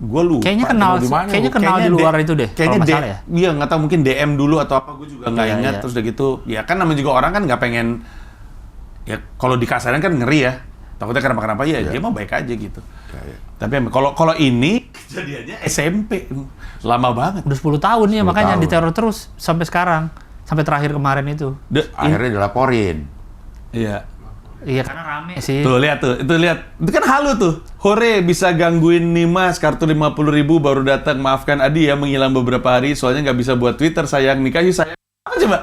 Gue lupa. Kayaknya kenal, di mana? kenal di luar itu deh. Kayaknya kalau masalah ya. Iya, nggak tahu, mungkin DM dulu atau apa, gue juga nggak Iya, ingat. iya. Terus udah gitu, ya kan namanya juga orang kan nggak pengen, ya kalau di kasaran kan ngeri ya. Takutnya kenapa-kenapa ya, dia mah baik aja gitu. Iya. Tapi kalau ini kejadiannya SMP, lama banget. Udah 10 tahun ya, 10 makanya tahun. diteror terus sampai sekarang. Sampai terakhir kemarin itu. Akhirnya dilaporin. Iya. Iya, karena rame sih. Tuh lihat tuh, itu lihat, itu kan halu tuh. Hore, bisa gangguin Nimas, kartu 50.000 baru datang. Maafkan Adi ya, menghilang beberapa hari, soalnya nggak bisa buat Twitter. Sayang nikah yuk sayang. Apa coba?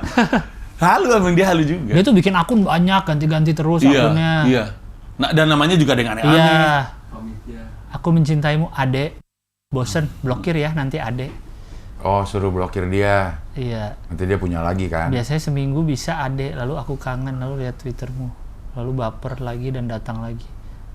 Halu, emang dia halu juga. Dia tuh bikin akun banyak, ganti-ganti terus akunnya. Iya. Nah, dan namanya juga ada yang aneh-aneh. Iya. Pamit ya. Aku mencintaimu, Ade. Bosen, blokir ya nanti Ade. Oh, suruh blokir dia. Iya. Nanti dia punya lagi kan. Biasanya seminggu bisa Ade, lalu aku kangen, lalu lihat Twittermu. Lalu baper lagi dan datang lagi.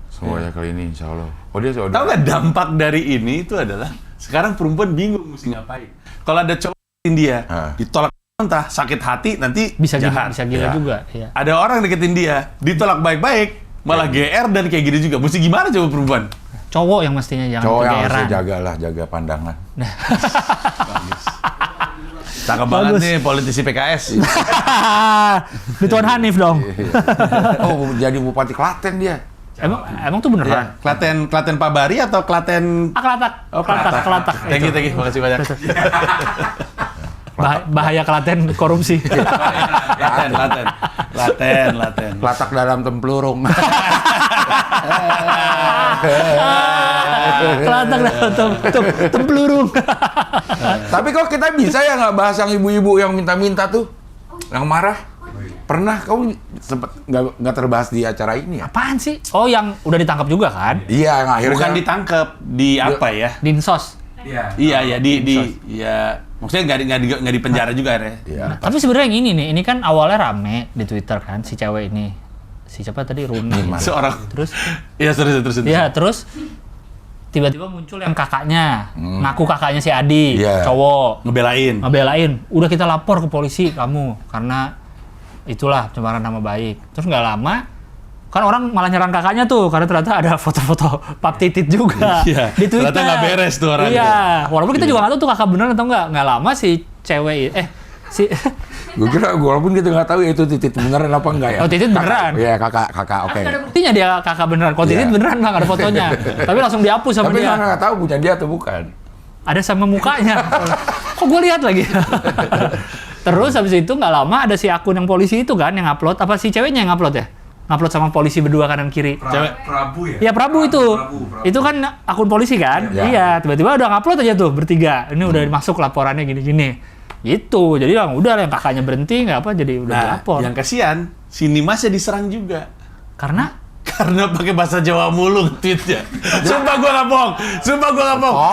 Semuanya kali ini insya Allah. Oh dia sudah. Tahu nggak dampak dari ini itu adalah sekarang perempuan bingung mesti ngapain. Kalau ada cowok dia ditolak entah sakit hati nanti Bisa jahat. bisa gila Ya. juga. Iya. Ada orang deketin dia ditolak baik-baik malah GR dan kayak gini juga. Mesti gimana coba perempuan? Cowok yang mestinya jangan Cowok yang kegeeran. harus jaga pandangan. Cakep banget nih politisi PKS. Rituan Hanif dong. Oh, jadi bupati Klaten dia. Emang tuh beneran? Klaten Pabari atau Klaten? Kelatak. Oh, Kelatak. Thank you. Makasih banyak. Bahaya Klaten korupsi. Klaten. Kelatak dalam tempelurung. Kelatak tempelurung. Tapi kok kita bisa ya nggak bahas yang ibu-ibu yang minta-minta tuh, yang marah? Pernah kamu sempet nggak terbahas di acara ini ya? Apaan sih? Oh, yang udah ditangkap juga kan? Iya, yang akhirnya Bukan ditangkap di apa ya? Dinsos. Iya. Iya ya maksudnya nggak di penjara juga ya. Iya. Tapi sebenarnya yang ini kan awalnya rame di Twitter kan si cewek ini. Si siapa tadi? Runi. Seorang. Terus Iya terus. ya terus tiba-tiba muncul yang kakaknya. Ngaku kakaknya si Adi, Iya. cowok. Ngebelain. Udah kita lapor ke polisi kamu karena itulah pencemaran nama baik. Terus nggak lama kan orang malah nyerang kakaknya tuh karena ternyata ada foto-foto pap titit juga Iya, di Twitter. ternyata nggak beres tuh orangnya. Iya, walaupun kita juga nggak tahu tuh kakak beneran atau nggak. Nggak lama si cewek si Gue kira walaupun kita nggak tahu itu titit beneran apa enggak ya. Oh, titit beneran? Iya, kakak, oke. ada buktinya dia kakak beneran. Kalau titit Iya. beneran nggak ada fotonya. Tapi langsung dihapus sama Tapi dia. nggak tahu punya dia atau bukan. Ada sama mukanya. Kok gue lihat lagi. Terus habis itu nggak lama ada si akun yang polisi itu kan yang upload. Apa si ceweknya yang upload ya? Ngupload sama polisi berdua kanan kiri. Prabu ya? Ya Prabu itu. Prabu. Itu kan akun polisi kan? Iya. Iya, tiba-tiba udah ngupload aja tuh bertiga. Ini udah masuk laporannya gini-gini. Gitu. Jadi udah yang kakaknya berhenti nggak apa jadi udah Nah, dilapor. yang kasihan si Nimasnya diserang juga. Karena Pakai bahasa Jawa mulu tweetnya. Sumpah gua nggak bohong.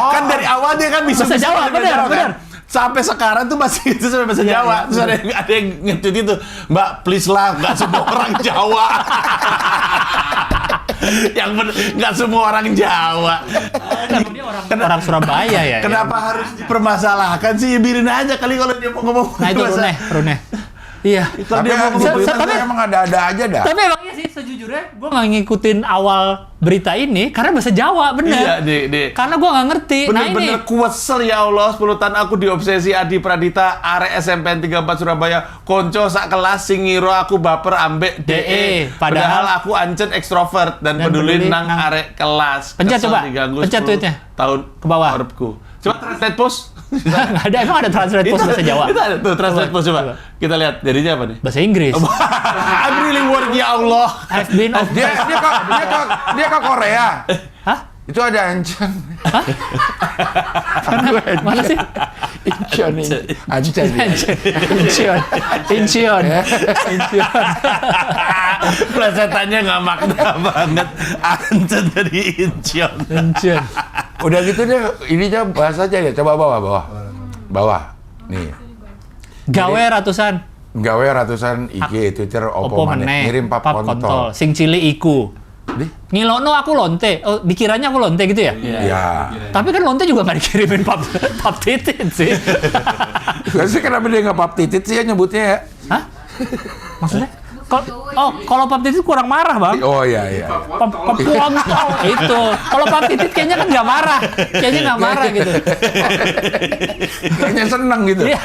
Kan dari awal dia kan bisa Bahasa Jawa, benar. Sampai sekarang tuh masih itu sampai bahasa Jawa. Terus ada yang nge-tweet itu, "Mbak, please lah, nggak semua orang Jawa." Yang bener, nggak semua orang Jawa. dia orang Surabaya ya. Kenapa harus dipermasalahkan sih? Biarin aja kali kalau dia mau ngomong. Nah itu Rune. Iya. Kalau Tapi dia mau ngomong tapi- emang ada-ada aja dah. Tapi emang iya sih sejujurnya gue nggak ngikutin awal berita ini karena bahasa Jawa Iya, bener. Dek. Karena gue nggak ngerti. Bener-bener kuesel ya Allah, 10 tahun aku diobsesi Adi Pradita, arek SMPN 34 Surabaya, konco sak kelas sing ngira aku baper ambek DE. Padahal aku ancen ekstrovert dan peduli nang arek kelas. Pencet Kesel coba, diganggu pencet 10 tweetnya. Tahun Ke bawah. uripku. Coba translate post. Nggak ada, emang ada translate post bahasa Jawa. Itu ada tuh translate post coba. Kita lihat jadinya apa nih? Bahasa Inggris. I'm really worried ya Allah. I've been Dia ke Korea. Hah? Itu ada Ancon. Mana sih? Ancon ini. Ancon. Incion. Plesetannya nggak makna banget. Ancen dari Incheon. Incion. Udah gitu deh, ininya bahas aja ya. Coba bawah. Nih. Gawe ratusan. Gawe ratusan IG, Twitter, Oppo maneh. Ngirim pap kontol. Sing cili iku. Dih? Ngilono aku lonte. Oh, dikiranya aku lonte gitu ya? Iya. Tapi kan lonte juga nggak dikirimin pap titit sih. Terus kenapa dia nggak pap titit sih ya nyebutnya ya? Hah? Maksudnya? Kalau pap titit kurang marah, Bang. Oh iya. Pap kontol itu. Kalau pap titit kayaknya kan nggak marah. Kayaknya nggak marah gitu. Kayaknya seneng gitu. Iya.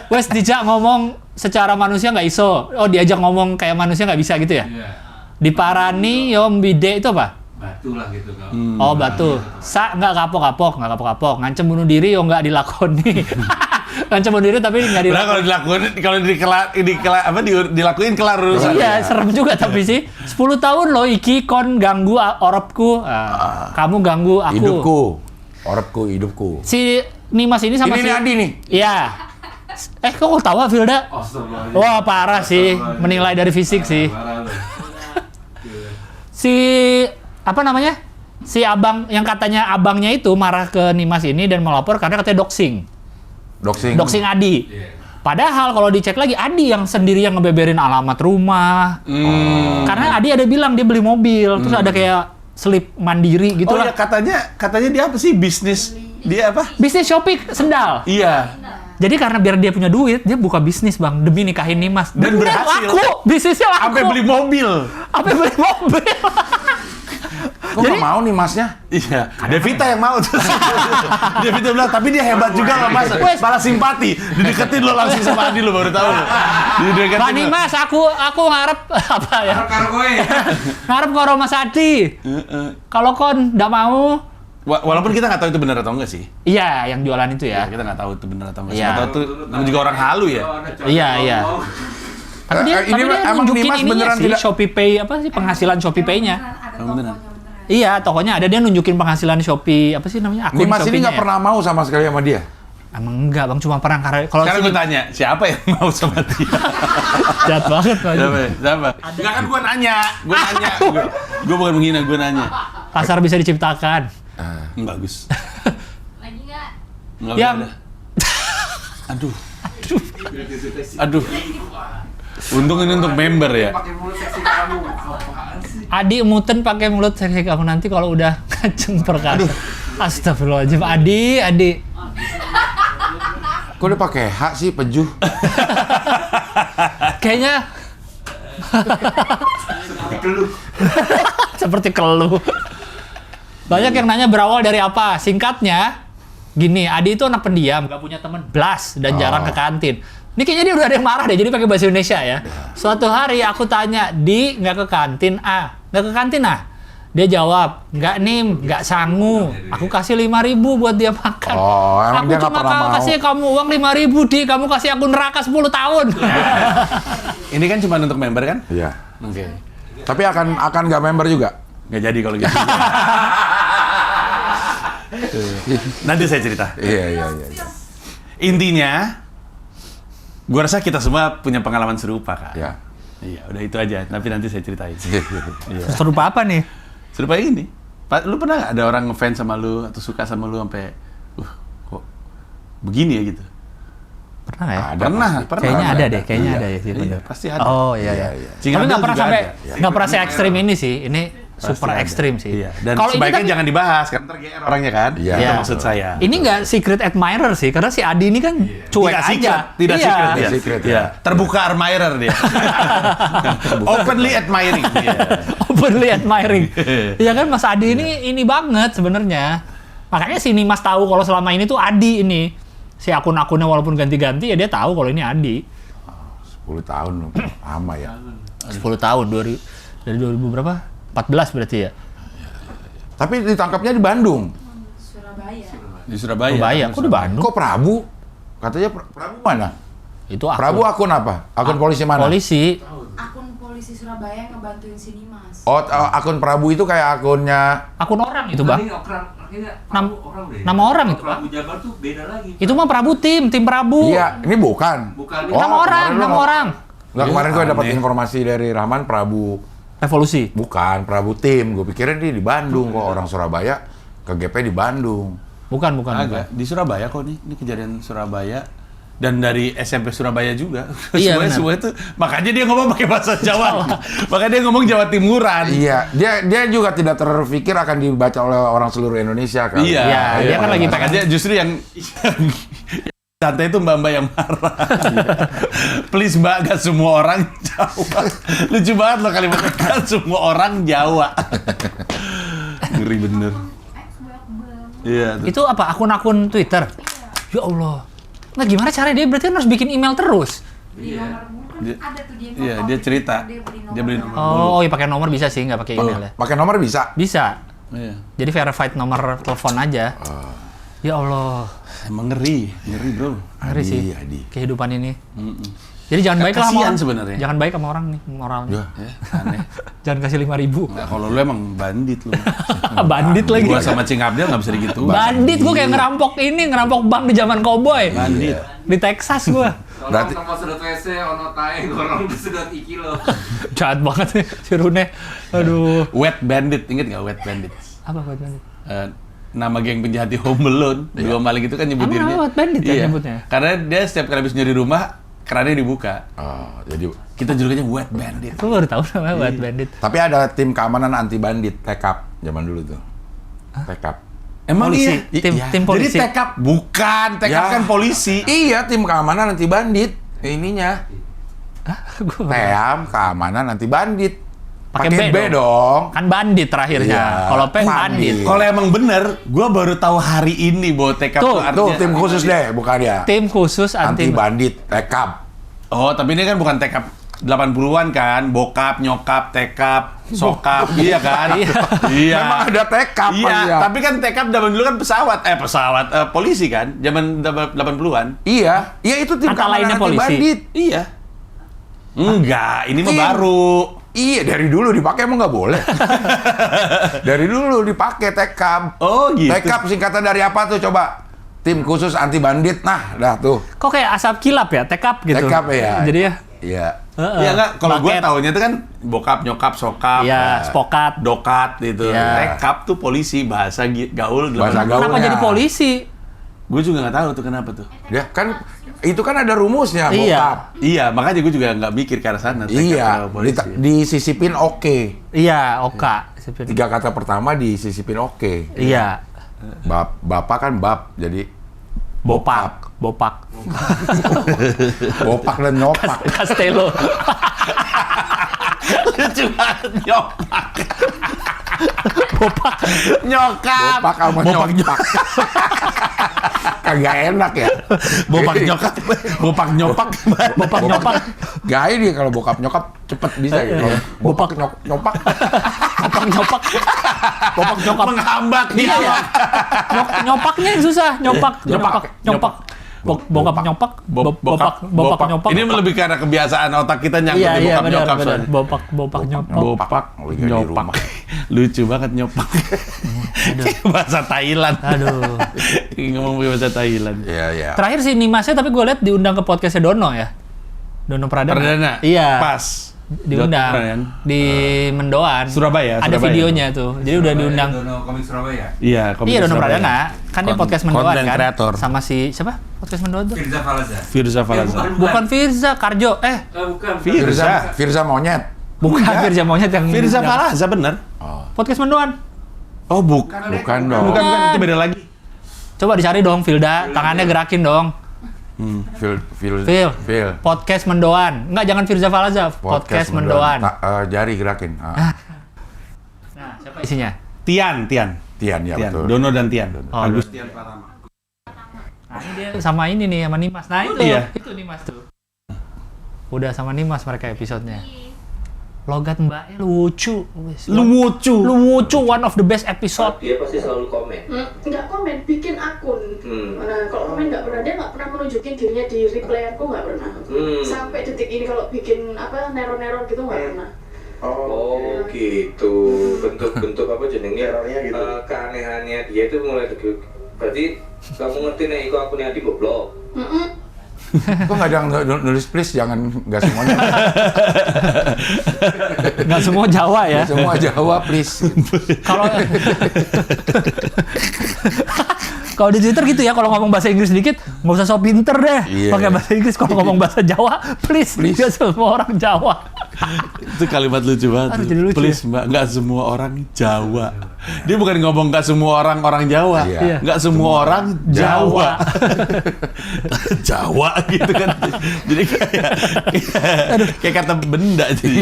Wes dijak ngomong secara manusia nggak iso. Oh, diajak ngomong kayak manusia nggak bisa gitu ya? Iya. Diparani yo mbide itu apa? Batu lah gitu kau. Oh, batu. Nggak kapok-kapok. Ngancem bunuh diri yo nggak dilakoni. Ngancem bunuh diri tapi nggak Nah, dilakoni. kalau dilakuin kelar urusan. Iya, serem juga tapi sih. 10 tahun loh iki kon ganggu oropku. Kamu ganggu aku. Hidupku. Orepku, hidupku. Si Nimas ini sama Ini si Adi nih. Iya. Kok tahu Vilda? Astagfirullahaladzim. Wah, parah sih. Menilai dari fisik sih. Parah lu. Si apa namanya? Si abang yang katanya abangnya itu marah ke Nimas ini dan melapor karena katanya doxing. Doxing Adi. Iya. Padahal kalau dicek lagi Adi yang sendiri yang ngebeberin alamat rumah. Karena Adi ada bilang dia beli mobil, terus ada kayak slip mandiri gitu Oh ya lah. katanya dia apa sih bisnis? Dia apa? Bisnis Shopee sendal. Iya. Jadi karena biar dia punya duit, dia buka bisnis, Bang, demi nikahin Nimas. Dan Bener, berhasil. Laku, bisnisnya laku. Sampai beli mobil. Sampai beli mobil. Kok nggak mau nih masnya? Iya. Devita yang mau tuh. Devita bilang, tapi dia hebat juga loh mas. Wes. Malah simpati. Dideketin lo langsung sama Adi lo baru tahu. Dideketin. Pak lo. Nimas, aku ngarep apa ya? Karo kowe. Ngarep karo Mas Adi. Kalau kon nggak mau, Walaupun kita nggak tahu itu benar atau enggak sih. iya yang jualan itu ya. Kita nggak tahu itu benar atau enggak. Iya. Siapa tahu tuh namanya juga orang halu ya. Iya. Tapi dia, Ini emang nunjukin Nimas ininya beneran sih, tidak- Shopee Pay, apa sih penghasilan Shopee Pay-nya. Ada Oh, beneran. tokonya beneran. Iya, tokonya ada, dia nunjukin penghasilan Shopee, apa sih namanya, akun Nimas ini Shopee-nya nggak ya. pernah mau sama sekali sama dia. Emang enggak, Bang, cuma pernah kalau Sekarang sini gue tanya, siapa yang mau sama dia? jahat banget, Bang. Siapa? Enggak kan gue nanya. Gue bukan menghina, gue nanya. Pasar bisa diciptakan. Bagus. Lagi nggak? Nggak Yang ada. Aduh. Untung ini untuk member ya. Pakai mulut seksi kamu. Apaan sih? Adi muten pakai mulut seksi kamu nanti kalau udah ngaceng perkasa. Astagfirullahaladzim, Adi. Kok dia pakai hak sih pejuh? Kayaknya seperti keluh. Banyak yang nanya berawal dari apa? Singkatnya, gini, Adi itu anak pendiam, gak punya teman, blas, dan jarang ke kantin. Ini kayaknya dia udah ada yang marah deh, jadi pakai bahasa Indonesia ya. Suatu hari aku tanya, Di, nggak ke kantin, nggak ke kantin, Dia jawab, nggak Nim, nggak sangu. Aku kasih 5.000 buat dia makan. Oh, emang aku dia nggak cuma pernah mau. kasih kamu uang 5.000, Di. Kamu kasih aku neraka 10 tahun. Ini kan cuma untuk member kan? Iya. Oke. Tapi akan nggak member juga. Nggak jadi kalau gitu. Nanti saya cerita. Iya. Intinya, gua rasa kita semua punya pengalaman serupa kan. Iya. Iya, udah itu aja. Tapi nanti saya ceritain. Iya. Serupa apa nih? Serupa ini. Lu pernah nggak ada orang ngefans sama lu atau suka sama lu sampai, kok begini ya gitu? Pernah ya? Ada Pernah. Kayaknya ada deh, kayaknya Iya. ada ya sih. Iya, bener. pasti ada. Oh iya. Cing Tapi Adel nggak pernah juga sampai ada. nggak pernah se ekstrim ini sih. Ini Pasti super ada. ekstrim sih. Iya. Dan Kalau ini sebaiknya kan jangan dibahas kan tergeer orangnya kan. Iya. Itu Iya. maksud saya. ini nggak secret admirer sih, karena si Adi ini kan cuek Tidak aja. secret, tidak Iya. secret, Tidak secret, ya. Iya. Terbuka admirer dia. Openly admiring. Iya. Openly admiring. Iya kan Mas Adi ini banget sebenarnya. Makanya si Nimas tahu kalau selama ini tuh Adi ini. Si akun-akunnya walaupun ganti-ganti ya dia tahu kalau ini Adi. 10 tahun lama ya. 10 tahun dari 2000 berapa? 14 berarti ya. Tapi ditangkapnya di Bandung. Surabaya. Di Surabaya. Surabaya, kok di Bandung? Kok Prabu? Katanya Prabu mana? Itu akun Prabu akun apa? Akun polisi mana? polisi. Akun polisi polisi Surabaya yang ngebantuin si Nimas. Oh, akun Prabu itu kayak akunnya Akun orang itu, Bang. Ini orang orang deh. Nama orang itu, Bang. Prabu Jabar tuh beda lagi. Itu mah Prabu tim Prabu. Iya, ini bukan. Bukan. Oh, Nama orang, kemarin lu nama nggak- orang. Nggak, kemarin gue dapat Aneh. informasi dari Rahman Prabu. Revolusi. Bukan, Prabu tim. Gue pikirnya dia di Bandung kok, orang Surabaya ke GP di Bandung. Bukan. Agak di Surabaya kok nih. Ini kejadian Surabaya dan dari SMP Surabaya juga. Iya, Semuanya benar. semua itu makanya dia ngomong pakai bahasa Jawa. Makanya dia ngomong Jawa Timuran. Iya, dia juga tidak terpikir akan dibaca oleh orang seluruh Indonesia kan. Iya, Iya, dia kan lagi makanya justru yang santai itu mbak-mbak yang marah. Please mbak, gak semua orang Jawa. Lucu banget loh kalimatnya, gak semua orang Jawa. Ngeri bener. Banyak banget. Iya. tuh. Itu apa? Akun-akun Twitter? Ya Allah. Nah, gimana caranya dia berarti kan harus bikin email terus? Beli nomor bukan Dia- ada tuh dia. iya, ngokop dia itu, cerita. Dia beli nomor. Oh, ya pakai nomor bisa sih, nggak pakai email ya? Pakai nomor bisa. Bisa. Iya. Jadi verified nomor telepon aja. Ya Allah, Emang ngeri bro. ngeri sih Adi. kehidupan ini. Mm-mm. Jadi jangan baik lah sama Kasihan orang. sebenarnya. Jangan baik sama orang nih moralnya. Ya. Ya, aneh. Jangan kasih 5.000. Nah, kalau lu emang bandit lu. Bandit lagi. Gua sama Cing Abdel nggak bisa gitu. Bandit gua kayak ngerampok bank di zaman koboi. Bandit. Di Texas gua. Berarti- Berarti sama sedot WC ono tae gorong sedot iki lo. Jahat banget nih si Rune. Aduh. Wet Bandit, inget nggak Wet Bandit? Apa buat bandit? Nama geng penjahat di Home Alone, dua maling itu kan nyebut Emang dirinya. Wet Bandit ya nyebutnya? Karena dia setiap kali habis nyuri rumah, kerannya dibuka. Oh, jadi Kita julukannya Wet Bandit. Gua baru tahu namanya Wet Bandit. tapi ada tim keamanan anti bandit, TKAP zaman dulu tuh. TKAP. Emang Polisi? iya? Tim polisi? Jadi TKAP bukan, TKAP Ya. kan polisi. Iya, tim keamanan anti bandit. Ininya. Gua TEAM keamanan anti bandit. Pakai Pakai B B dong. kan bandit terakhirnya. Iya. Kalau P Bandit. bandit. Kalau emang bener, gua baru tahu hari ini bahwa TKAP Tuh, tuh Tuh artinya. tim khusus deh, bukan ya. Tim khusus Anti anti bandit, TKAP. Oh, tapi ini kan bukan TKAP 80-an kan, bokap, nyokap, tekap, sokap, iya kan? Iya. Memang ada TKAP. Iya, ya. tapi kan tekap zaman dulu kan pesawat, polisi kan, zaman 80-an. Iya, iya itu tim Kata keamanan lainnya anti polisi. bandit. Iya. Enggak, ini mah Tim. baru. Iya, dari dulu dipakai emang nggak boleh. Dari dulu dipakai TKAP. Oh, gitu. TKAP singkatan dari apa tuh coba? Tim khusus anti bandit. Nah, dah tuh. Kok kayak asap kilap ya, tekap gitu. TKAP ya. Jadi ya. Iya. Iya enggak, kalau gue Paket. taunya itu kan bokap, nyokap, sokap, Iya, spokat. dokat gitu. Iya. Tekap tuh polisi, bahasa gaul. Bahasa gaul. Kenapa gaulnya. jadi polisi? Gue juga nggak tahu tuh kenapa tuh. Ya kan itu kan ada rumusnya, Iya. bokap. Iya, makanya gue juga nggak mikir ke arah sana. tekap Iya, kenapa polisi. disisipin oke. Iya, Oka. 3 kata pertama disisipin oke. Iya. Bapak kan bab, jadi Bopak. bopak dan nyopak. Castello. Lucu banget, nyopak. Bopak. Nyokap. Bopak sama nyopak. Kagak enak ya. Bopak nyokap. Bopak nyopak. Bopak nyopak. Gaya dia kalau bokap nyokap cepet bisa gitu. Kalau bopak nyopak. Bopak nyopak. Bopak nyokap. Menghambat Iya. dia. Nyopaknya yang susah. Nyopak. Nyopak. Nyopak. Bokap nyopak. Bopak nyopak. Ini lebih karena kebiasaan otak kita nyangkut Iya, di iya, bokap benar, nyokap benar. soalnya. Bopak nyopak. Bopak. Lagi di Nyopak. rumah. Lucu banget nyopak. Bahasa Thailand. Aduh. Ngomong bahasa Thailand. Iya, iya. Terakhir si Nimasnya tapi gue liat diundang ke podcastnya Dono ya. Dono Pradana. Perdana. Iya. Pas. Diundang Kan? di Mendoan. Surabaya, Ada Surabaya. videonya tuh. Jadi udah diundang. Dono Komik Surabaya. Iya, komik Iya Dono Surabaya. Pradana. Kan dia podcast Mendoan Content kan. creator. Sama si siapa? Podcast Mendoan tuh. Firza Falaza. Firza Falaza. Bukan Firza, Karjo. Bukan. Firza. Firza monyet. Bukan Firza Monyet yang Firza yang- Falaza bener. Podcast Mendoan. Oh, bukan. Bukan dong. Bukan, itu beda lagi. Coba dicari dong Filda, tangannya gerakin dong. Phil. Podcast Mendoan. Enggak, jangan Firza Falaza. Podcast Mendoan. Jari gerakin. Ah. Nah, siapa isinya? Tian. Tian ya Tian. betul. Dono dan Tian. Oh, Agustian Pratama. Nah, ini dia sama ini nih, sama Nimas. Nah, itu. Iya. Itu Nimas tuh. Udah sama Nimas mereka episodenya. logat Mbak lucu. Lucu, one of the best episode. Dia pasti selalu komen. Nggak komen, bikin akun. Nah, kalau komen nggak pernah, dia nggak pernah menunjukin dirinya di reply aku, nggak pernah. Sampai detik ini kalau bikin apa neror-neror gitu nggak pernah. Oh gitu. Bentuk-bentuk apa jenengnya? Gitu. Keanehannya dia itu mulai dari. Berarti kamu ngerti nih, itu akunnya di goblok. Kok nggak ada yang nulis please, jangan, nggak semuanya. Nggak semua Jawa ya. Nggak semua Jawa please. Kalau kalau di Twitter gitu ya, kalau ngomong bahasa Inggris dikit, nggak usah sok pinter deh. Iya. Pakai bahasa Inggris, kalau ngomong bahasa Jawa, please. Nggak semua orang Jawa. Itu kalimat lucu banget. Aduh, jadi lucu Please Mbak, nggak semua orang Jawa. Dia bukan ngomong nggak semua orang Jawa, Iya. nggak semua orang Jawa. Jawa gitu kan. Jadi kayak kata benda jadi.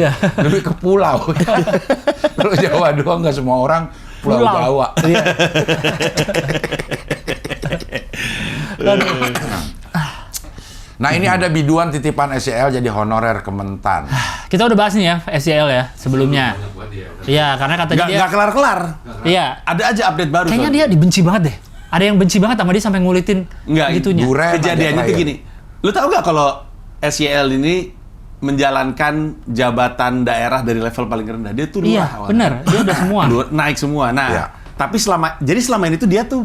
Iya. Lebih ke pulau. Kalau Jawa doang, nggak semua orang Pulau Jawa. Iya. Nah, ini ada biduan titipan SCL jadi honorer Kementan. Kita udah bahas nih ya SCL ya sebelumnya. Banyak buat dia. Iya, karena katanya dia. Nggak kelar-kelar. Iya. Ada aja update baru. Kayaknya Son. dia dibenci banget deh. Ada yang benci banget sama dia sampai ngulitin Nggak, gitunya. Duren Kejadiannya aja tuh gini. Lu tahu nggak kalau SYL ini menjalankan jabatan daerah dari level paling rendah, dia tuh Iya, lurah awalnya. benar. Dia udah semua. Naik semua. Nah, Iya. tapi selama ini tuh dia tuh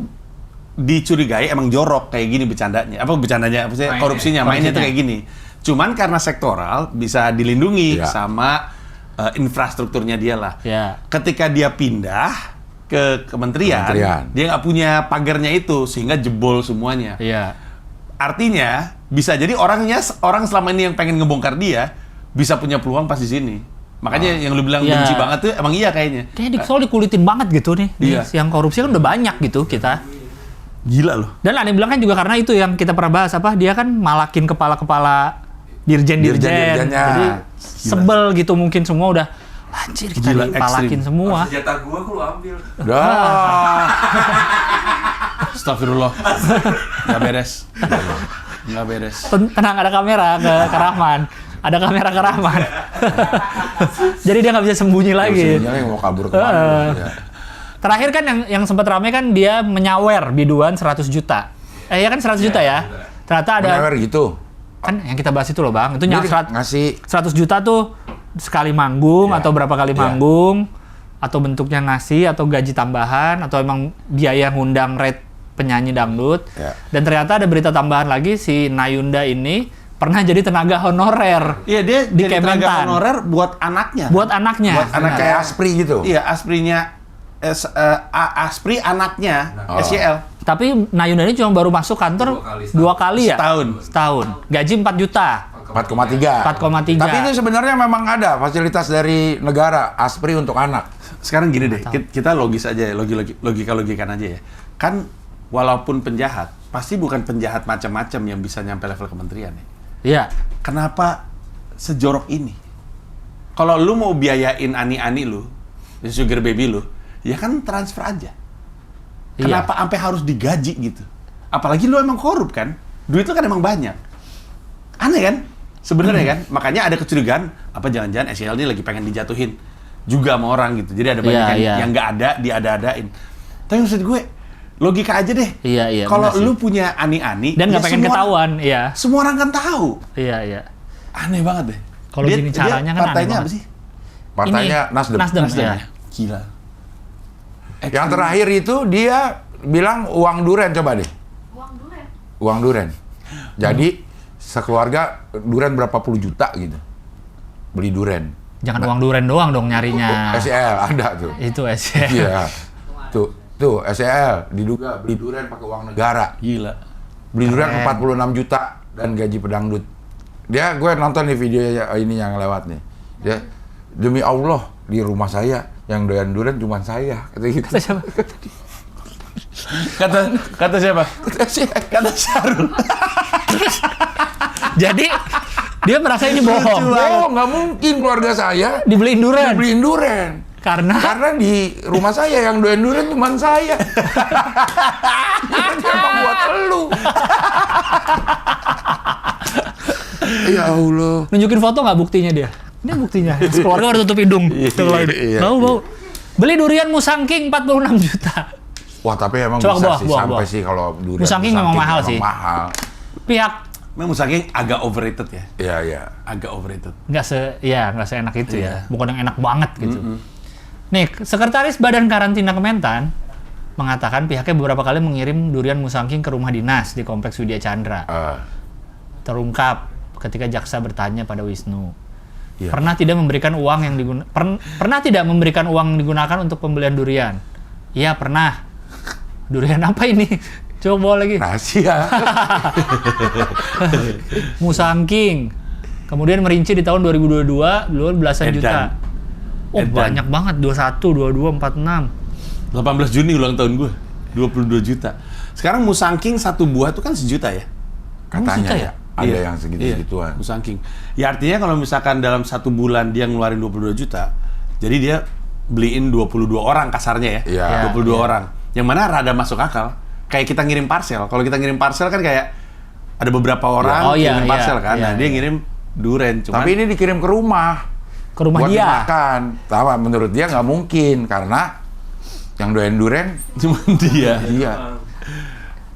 dicurigai emang jorok kayak gini bercandanya. Apa bercandanya? Apa sih? Mainnya. Korupsinya, mainnya tuh kayak gini. Cuman karena sektoral bisa dilindungi Iya. sama infrastrukturnya dia lah. Iya. Ketika dia pindah ke kementerian, dia nggak punya pagarnya itu sehingga jebol semuanya. Iya. Artinya bisa jadi orang selama ini yang pengen ngebongkar dia bisa punya peluang pas di sini. Makanya yang lu bilang Iya. benci banget tuh emang iya kayaknya. Kayaknya soal dikulitin banget gitu nih. Iya. Yang korupsi kan udah banyak gitu kita. Gila loh. Dan ada yang bilang kan juga karena itu yang kita pernah bahas apa, dia kan malakin kepala-kepala dirjen-dirjen. Dirjen-dirjennya. Jadi sebel gitu mungkin semua udah anjir kita Gila, dipalakin ekstrim. semua. Senjata gua kok lu ambil. Dah. Astagfirullah. Nggak beres. Nggak beres. Tenang, ada kamera ke Rahman. Ada kamera ke Rahman. Jadi dia nggak bisa sembunyi lagi. Sebenarnya yang mau kabur kemana? Ya. Terakhir kan yang sempat ramai kan dia menyawer biduan 100 juta. Ya kan 100 juta ya. Ternyata ada Menyawer gitu. kan yang kita bahas itu loh Bang. Itu Dia ngasih ngasih 100 juta tuh sekali manggung Ya. atau berapa kali Ya. manggung atau bentuknya ngasih atau gaji tambahan atau emang biaya ngundang rate penyanyi dangdut. Ya. Dan ternyata ada berita tambahan lagi si Nayunda ini pernah jadi tenaga honorer Iya, dia Di jadi tenaga Kementan. honorer buat anaknya. buat anaknya. Buat anak kayak Aspri gitu. Iya, Asprinya Aspri anaknya Oh. SYL. Tapi Nayunda ini cuma baru masuk kantor 2 kali ya? Setahun. Gaji 4 juta. 4,3. 4,3. Tapi itu sebenarnya memang ada fasilitas dari negara Aspri untuk anak. Sekarang gini deh, kita logis aja ya, logika-logikan aja ya. Kan walaupun penjahat, pasti bukan penjahat macam-macam yang bisa nyampe level kementerian ya. Iya. Kenapa sejorok ini? Kalau lu mau biayain ani-ani lu, sugar baby lu, ya kan transfer aja. Iya. Kenapa sampai harus digaji gitu? Apalagi lu emang korup kan? Duit lu kan emang banyak. Aneh kan? Sebenarnya kan? Makanya ada kecurigaan, apa jangan-jangan SCL ini lagi pengen dijatuhin juga sama orang gitu. Jadi ada banyak yang nggak ada, diada-adain. Tapi maksud gue, logika aja deh. Iya, Kalau benar sih. lu punya ani-ani, Dan nggak ya pengen semua- ketahuan, iya. Semua orang kan tahu. Iya. Aneh banget deh. Kalau gini caranya kan aneh partainya banget. apa sih? Partainya Nasdem. Nasdem, ya. Gila. Yang terakhir itu dia bilang uang duren, coba deh. Uang duren. Uang duren. Jadi sekeluarga duren berapa puluh juta gitu. Beli duren. Jangan uang duren doang dong nyarinya. SCL ada tuh. Itu SCL. Iya. Tuh SCL diduga beli duren pakai uang negara. Gila. Beli duren Keren. 46 juta dan gaji pedangdut. Gue nonton nih video ini yang lewat nih. Dia demi Allah di rumah saya yang doyan duren cuma saya. Kata gitu. Kata siapa? Kata siapa? Kata Syarul. Jadi dia merasa ini bohong. Oh, nggak mungkin keluarga saya Dibeliin duren. dibeliin duren. Karena di rumah saya yang doyan duren cuma saya. Ini emang buat elu. Ya Allah. nunjukin foto nggak buktinya dia? Ini Ini buktinya. Keluarga udah tutup hidung. Iya. Bau. Beli durian Musangking 46 juta. Wah, tapi emang Coba bisa buah, sih buah, sampai buah. sih kalau durian Musangking memang mahal sih. mahal. Pihak Memang saking agak overrated ya. Iya, iya. Agak overrated. nggak seenak itu Iya. ya. Bukan yang enak banget gitu. Nih, Sekretaris Badan Karantina Kementan mengatakan pihaknya beberapa kali mengirim durian Musangking ke rumah dinas di Kompleks Widya Chandra. Terungkap ketika jaksa bertanya pada Wisnu. Iya. Pernah tidak memberikan uang yang digunakan untuk pembelian durian? Iya, pernah. Durian apa ini? Coba bawa lagi. Rahasia. Musangking. Kemudian merinci di tahun 2022 belasan Edan. juta. Oh, Edan. banyak banget. 21, 22, 46. 18 Juni ulang tahun gue. 22 juta. Sekarang Musangking satu buah tuh kan sejuta ya? Katanya sejuta ya. Ada Iya. yang segitu-segituan. Musangking. Ya artinya kalau misalkan dalam satu bulan dia ngeluarin 22 juta, jadi dia beliin 22 orang kasarnya ya. Iya. 22 orang. Yang mana rada masuk akal. Kayak kita ngirim parcel. Kalau kita ngirim parcel kan kayak ada beberapa orang Oh, iya, ngirim iya, parcel kan. iya, Nah, dia iya. ngirim duren. Cuman Tapi ini dikirim ke rumah. Ke rumah buat dia. dimakan. Tahu, menurut dia nggak mungkin karena yang doyan duren cuman dia. dia.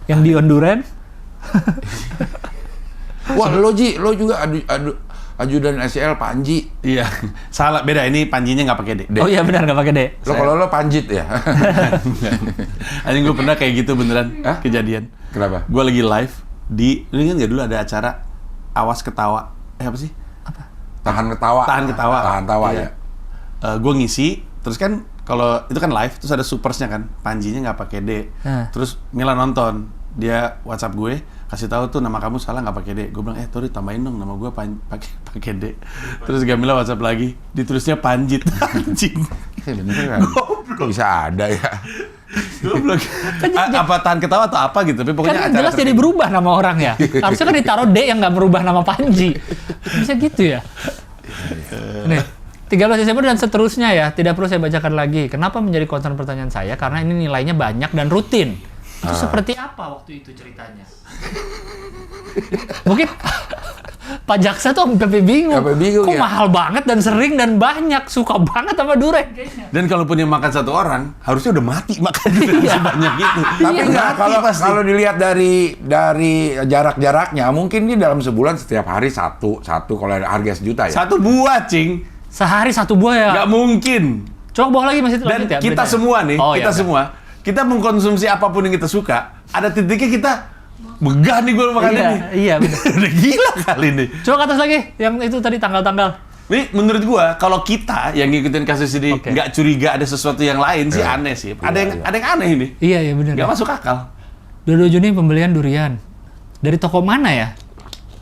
Yang di Onduren? Wah, lo juga ajudan SCL Panji. Iya. Salah, beda. Ini panjinya nggak pakai D. Oh iya benar, nggak pakai D. Kalau lo Panjit ya. Anjing gue pernah kayak gitu beneran. Hah? Kejadian. Kenapa? Gue lagi live di, lu ingat nggak dulu ada acara Awas Ketawa? Apa sih? Tahan ketawa. Tahan Ketawa. Tahan tawa Iya. ya. Gue ngisi, terus kan kalau itu kan live, terus ada supersnya kan, Panjinya nggak pakai D. Terus Mila nonton, dia WhatsApp gue, kasih tahu tuh nama kamu salah nggak pakai D. Gue bilang, Tori tambahin dong nama gue pakai D. Terus Gamila WhatsApp lagi, ditulisnya Panjit. Anjing. Bener kan? Kok bisa ada ya? Goblok. Apa tahan ketawa atau apa gitu, tapi pokoknya Kan jelas jadi berubah nama orang ya. Harusnya kan ditaruh D yang nggak merubah nama Panji. Bisa gitu ya. Nih, 13 Desember dan seterusnya ya. Tidak perlu saya bacakan lagi. Kenapa menjadi concern pertanyaan saya? Karena ini nilainya banyak dan rutin. Itu seperti apa waktu itu ceritanya? Mungkin Pak Jaksa tuh sampai bingung. Sampai bingung, Kok ya? mahal banget dan sering dan banyak. Suka banget sama duren kayaknya. Dan kalaupun yang makan satu orang, harusnya udah mati makan sebanyak gitu. Tapi enggak, kalau dilihat dari jarak-jaraknya, mungkin dia dalam sebulan setiap hari satu kalau ada harga sejuta ya. Satu buah, Cing. Sehari satu buah ya. Nggak mungkin. Coba bawa lagi masih Dan lanjut ya. kita beritanya? semua nih, Oh, kita iya, semua, kita mengkonsumsi apapun yang kita suka, ada titiknya kita megah nih gue makan Iya, ini. iya, bener. Udah gila kali ini. Coba ke atas lagi, yang itu tadi tanggal-tanggal. Nih, menurut gua, kalau kita yang ngikutin kasus ini Oke. nggak curiga ada sesuatu yang lain sih Iya. aneh sih. Iya, Ada yang aneh ini. Iya, iya benar. Nggak masuk akal. 22 Juni pembelian durian. Dari toko mana ya?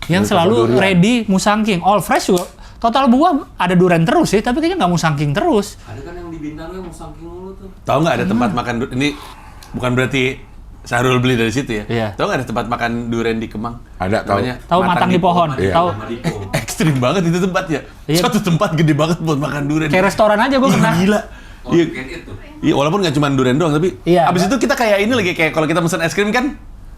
Yang Dari toko selalu durian. ready Musangking. All fresh juga. Total buah ada durian terus sih, tapi kayaknya nggak Musangking terus. Ada kan yang di Bintaro yang Musangking mulu tuh. Tahu nggak ada tempat makan ini bukan berarti Sahrul beli dari situ ya? Iya. Tahu nggak ada tempat makan durian di Kemang? Ada, tahu. Namanya Tahu matang di pohon. Iya. Tahu Ekstrim banget itu tempatnya. Iya. Satu tempat gede banget buat makan durian. kayak restoran aja gue Ih, pernah. gila. Oh, Iya. weekend itu. Iya, walaupun nggak cuma durian doang, tapi Iya. abis itu kita kayak ini lagi kayak kalau kita pesan es krim kan,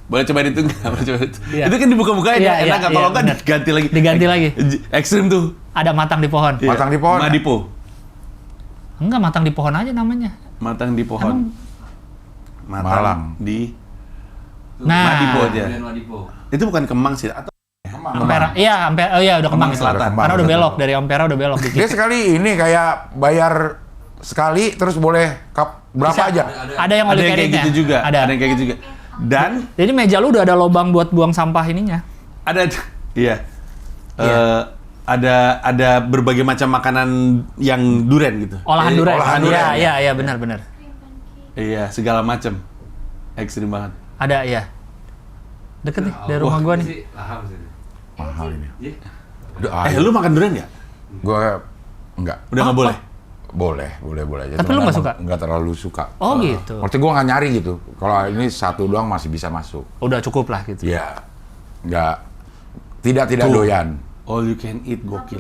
boleh cobain itu nggak? Boleh cobain itu. Iya. Itu kan dibuka-bukain Iya, ya, enak iya, nggak? Kalau iya, nggak benar. diganti lagi. Diganti lagi. Ekstrim tuh. Ada matang di pohon. Iya. Matang di pohon. Madipo. Enggak, matang di pohon aja namanya. Matang di pohon. Matang Malang. di Nah. Madipo aja. Durian Madipo. Itu bukan Kemang sih, atau Ampera. Iya, Ampera. Oh iya, udah Kemang. Kemang Selatan. Karena udah belok dari Ampera udah belok dikit. Dia sekali ini kayak bayar sekali terus boleh berapa Bisa. aja? Ada yang ada oli yang kayak carrier-nya. gitu juga. Ada. yang kayak gitu juga. Dan Jadi meja lu udah ada lubang buat buang sampah ininya. ada iya. Iya. Ada berbagai macam makanan yang duren gitu. Olahan durian. olahan Iya, durian. iya, iya, benar-benar. Iya, segala macam. Ekstrim banget. Ada, iya. Deket nih dari rumah gua nih. Sih, laham sih. Mahal ini. Iya. Udah, Lu makan durian nggak? gue enggak. Udah nggak boleh. Boleh aja. Tapi Cuman lu nggak emang suka? Nggak terlalu suka. Oh, gitu. Maksudnya gue nggak nyari gitu. Kalau ini satu doang masih bisa masuk. Udah cukup lah gitu. Iya. Nggak. Tidak Tuh. doyan. All you can eat gokil.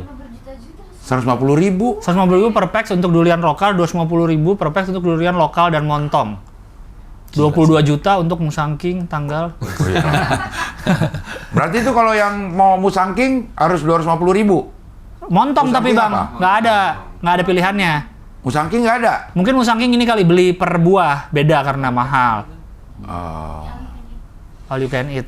150.000. 150.000 per pack untuk durian lokal, 250.000 per pack untuk durian lokal dan montong. 22 juta untuk Musangking tanggal. Berarti itu kalau yang mau Musangking harus 250.000. Montong tapi Musangking Bang, apa? nggak ada pilihannya. Musangking nggak ada. Mungkin musangking ini kali beli per buah, beda karena mahal. Oh. All you can eat.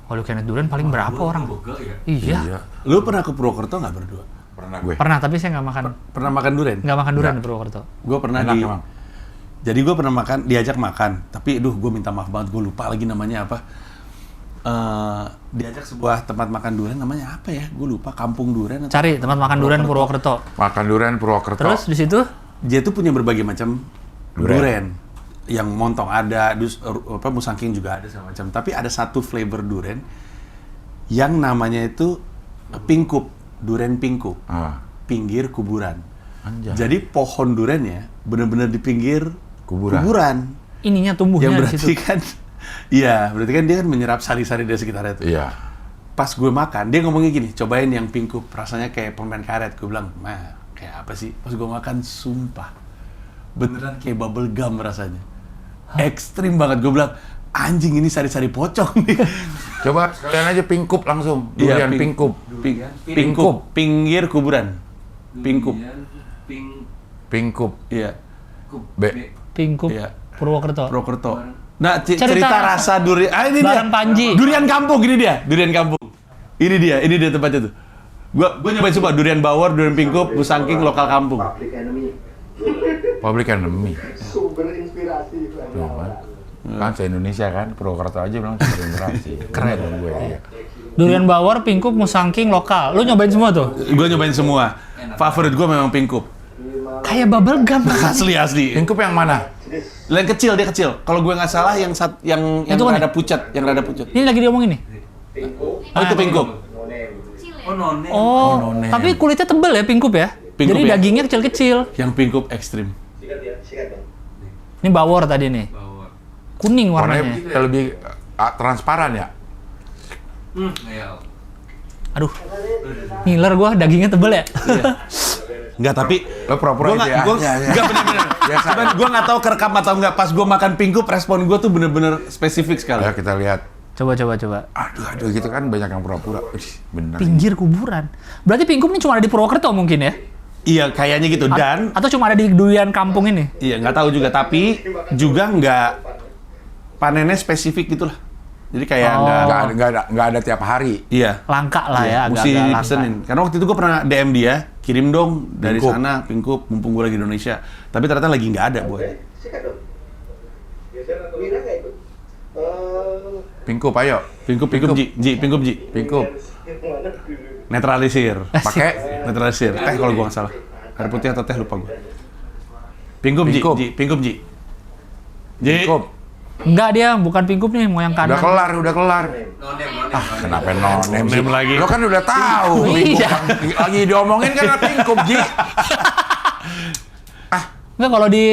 All you can eat durian paling berapa orang? Boga ya? Iya. Iya. Lu pernah ke Purwokerto nggak berdua? Pernah gue. Pernah, tapi saya nggak makan. Pernah makan durian? Nggak makan durian Nggak. di Purwokerto. Gue pernah Enak di... emang. Jadi gue pernah diajak makan, tapi gue minta maaf banget, gue lupa lagi namanya apa. Diajak sebuah tempat makan durian, namanya apa ya? Gue lupa, Kampung Durian. Cari tempat makan durian Purwokerto. Makan durian Purwokerto. Terus di situ Dia tuh punya berbagai macam Durian. durian. Yang montong ada, musangking juga ada segala macam. Tapi ada satu flavor durian yang namanya itu pingkup, durian pingkup, Ah, pinggir kuburan. anjay. Jadi pohon duriannya benar-benar di pinggir Kuburan. ininya tumbuhnya Yang di berarti situ. kan, iya, berarti kan dia kan menyerap sari-sari dari sekitarnya itu. Iya. Pas gue makan, dia ngomongnya gini, cobain yang pingkup, rasanya kayak permen karet. Gue bilang, mah, kayak apa sih? Pas gue makan, sumpah, beneran kayak bubble gum rasanya. Ekstrim banget, gue bilang, anjing ini sari-sari pocong nih. Coba sekalian aja pingkup langsung. Iya, Durian pingkup. Pingkup, pinggir kuburan. Pingkup, Pingkup. iya, B. Pingkup Iya. Purwokerto. Purwokerto. Nah, Cerita cerita rasa durian, ini dia. Barang Panji. Durian kampung, ini dia, durian kampung. Ini dia tempatnya tuh. Gua nyobain semua, durian bawor, durian pingkup, musangking, lokal kampung. Public Enemy. Sumber inspirasi itu Tuh, kan se-Indonesia kan, Purwokerto aja bilang sumber inspirasi. Keren dong gue. Iya. Durian bawor, pingkup, musangking lokal. Lu nyobain semua tuh? Gue nyobain semua. Favorit gue memang pingkup. Kayak bubble gum. Asli. Pingkup yang mana? Yang kecil, dia kecil. Kalau gue nggak salah yang Itu kan rada pucat, yang rada pucat. Ini lagi diomongin nih. Oh, itu pingkup. Oh, nonem. tapi kulitnya tebel ya pingkup ya? Pingkup Jadi ya? dagingnya kecil-kecil. Yang pingkup ekstrim. Ini bawor tadi nih. Kuning Warnanya warnanya. lebih transparan ya? Ya. Aduh. Ngiler gua dagingnya tebel ya. Enggak, tapi Lo pura-pura gue itu ya? Enggak bener-bener. Biasa. Cuman gue nggak tahu kerekam atau enggak. Pas gue makan pingkup, respon gue tuh bener-bener spesifik sekali. Ayo kita lihat. Coba. Aduh gitu kan banyak yang pura-pura. Ih, bener. Pinggir kuburan. Berarti pingkup ini cuma ada di Purwokerto mungkin ya? Iya, kayaknya gitu. Dan Atau cuma ada di durian kampung ini? iya, nggak tahu juga. Tapi juga nggak panennya spesifik gitulah. Jadi kayak Oh. Nggak ada tiap hari. Iya. Langka lah ya, Mesti agak-agak langka. dipesenin. Karena waktu itu gue pernah DM dia, kirim dong dari Pingkup. sana pingkup, mumpung gue lagi di Indonesia. Tapi ternyata lagi nggak ada, boy. Sikat dong. Wira nggak ikut? Pingkup ayo. Pingkup, pingkup Ji. Pingkup. Gimana dulu? Netralisir. Pakai Netralisir. Teh kalau gue nggak salah. Air putih atau teh lupa gue. Pingkup Ji. pingkup. Enggak dia, bukan pingkup nih, mau yang kanan. Udah kelar. Nonem. Kenapa nonem sih? Nonem lagi. Lo kan udah tahu. Iya. Pingkup yang lagi diomongin kan pingkup, Ji. Enggak, kalau di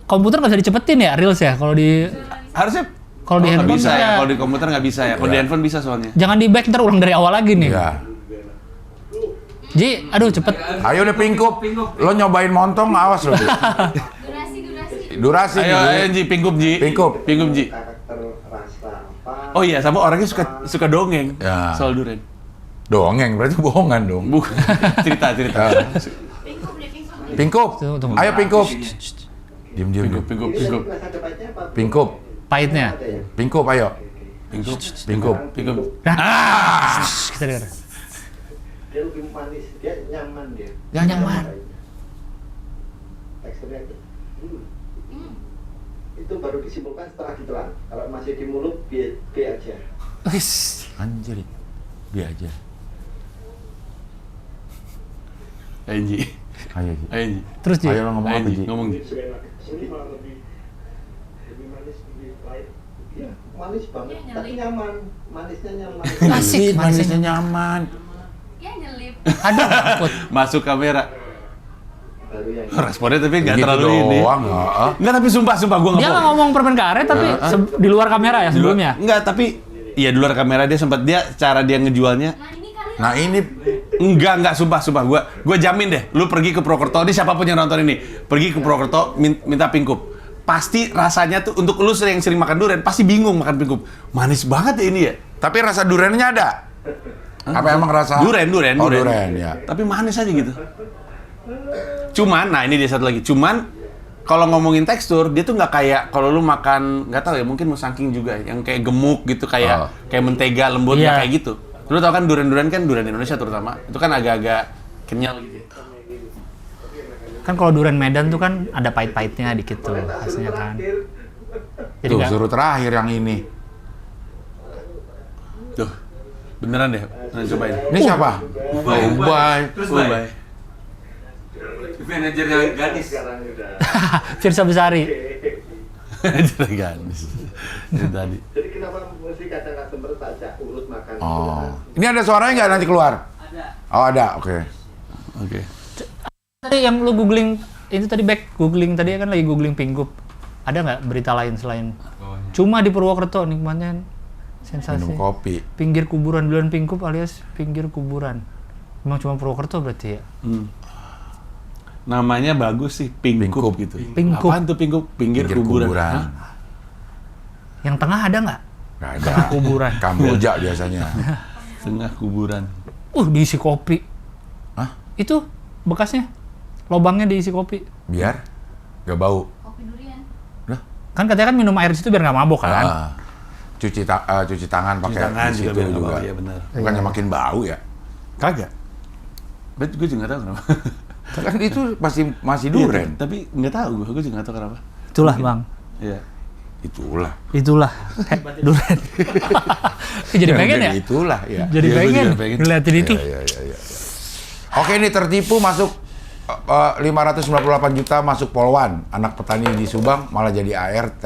komputer nggak bisa dicepetin ya, Reels ya? Kalau di Harusnya Kalau di nggak handphone bisa ya. bisa. Kalau di komputer nggak bisa ya. Kalau di Iya. handphone bisa soalnya. Jangan di back, ntar ulang dari awal lagi nih. Iya. Ji, aduh cepet. Ayo deh pingkup. Lo nyobain montong, awas lo. Ji. Durasi. Ayo Ji, pingkup Ji. Pingkup. Ji. Karakter rasa apa? Oh iya, sama orangnya suka dongeng Ya. soal durian. Dongeng, berarti bohongan dong. Bukan cerita. Ya. Pingkup. Tunggu. Ayo pingkup. Diam. Pingkup. Rasa depannya apa? Pingkup. Pahitnya. Ada ya? Pingkup ayo. Pingkup. Kita dengar. Dia lebih manis, dia nyaman dia. Nyaman. Teksturnya itu. Itu baru disimpulkan setelah ditelan. Kalau masih di mulut, B aja. Wis. Anjir. Biar aja. Ayo Ji. Ayo. Ji. Ayo Ji. Terus Ji. Ayo lo ngomong Ayo apa, Ji. Ji? Ngomong Ji. Sini malah lebih manis, lebih light. Iya, manis banget, tapi nyaman. Manisnya nyaman. Asik, Manisnya nyaman. Aduh, takut. Masuk kamera. Baru yang Responnya tapi nggak Gitu terlalu ini. doang, heeh. Nggak, tapi sumpah gue nggak Dia nggak bohong. ngomong permen karet tapi di luar kamera ya sebelumnya. Nggak, tapi iya di luar kamera dia sempat cara dia ngejualnya. Nah ini Enggak, sumpah gue jamin deh, lu pergi ke Purwokerto, ini siapapun yang nonton ini, pergi ke Purwokerto minta pingkup. Pasti rasanya tuh untuk lu sering makan durian, pasti bingung makan pingkup. Manis banget ya ini ya. tapi rasa duriannya ada. Apa emang rasa? Duren. Oh, duren, ya. Tapi manis aja gitu. Cuman, nah ini dia satu lagi. Cuman kalau ngomongin tekstur, dia tuh nggak kayak kalau lu makan, nggak tahu ya, mungkin musangking juga yang kayak gemuk gitu, kayak mentega lembut, nggak kayak gitu. Lu tau kan duren kan duren Indonesia terutama, itu kan agak-agak kenyal gitu. Kan kalau durian Medan tuh kan ada pahit-pahitnya dikit tuh khasnya kan. Jadi Tuh, nggak- suruh terakhir yang ini. Tuh, beneran deh, nah, cobain. Ini siapa? Ubay. Ubay. Manajernya gadis. Firsa Besari. Jadi ganis. Itu tadi. Jadi kenapa mesti kadang customer saja urut makan? Oh. Ini ada suaranya nggak nanti keluar? Ada. Oh, ada. Oke. Oke. Tadi yang lu googling, itu tadi googling tadi kan lagi googling Pingup. Ada nggak berita lain selain cuma di Purwokerto nikmatnya sensasi. Minum kopi. Pinggir kuburan Durian Pingup alias pinggir kuburan. Emang cuma Purwokerto berarti ya? Namanya bagus sih, Pingup gitu. Pingup. Apaan tuh Pingup? Pinggir kuburan. Hah? Yang tengah ada nggak? Nggak ada. Kuburan. Kamboja biasanya. Tengah kuburan. Diisi kopi. Hah? Itu bekasnya. Lobangnya diisi kopi. Biar nggak bau. Kan katanya kan minum air di situ biar nggak mabok kan? Cuci tangan pakai Tangan di situ biar nggak juga. bau, iya benar. Bukannya makin bau ya? Kagak. Bet gue juga nggak tahu kenapa. Kan itu masih duren. Iya, tapi nggak tahu gue juga nggak tahu kenapa. Itulah bang. Iya. Itulah. Durian. Jadi pengen ya? Itulah ya. Jadi Iya, gua pengen. juga pengen. Ngeliatin itu. Iya. Oke, ini tertipu masuk 598 juta masuk Polwan. Anak petani di Subang malah jadi ART.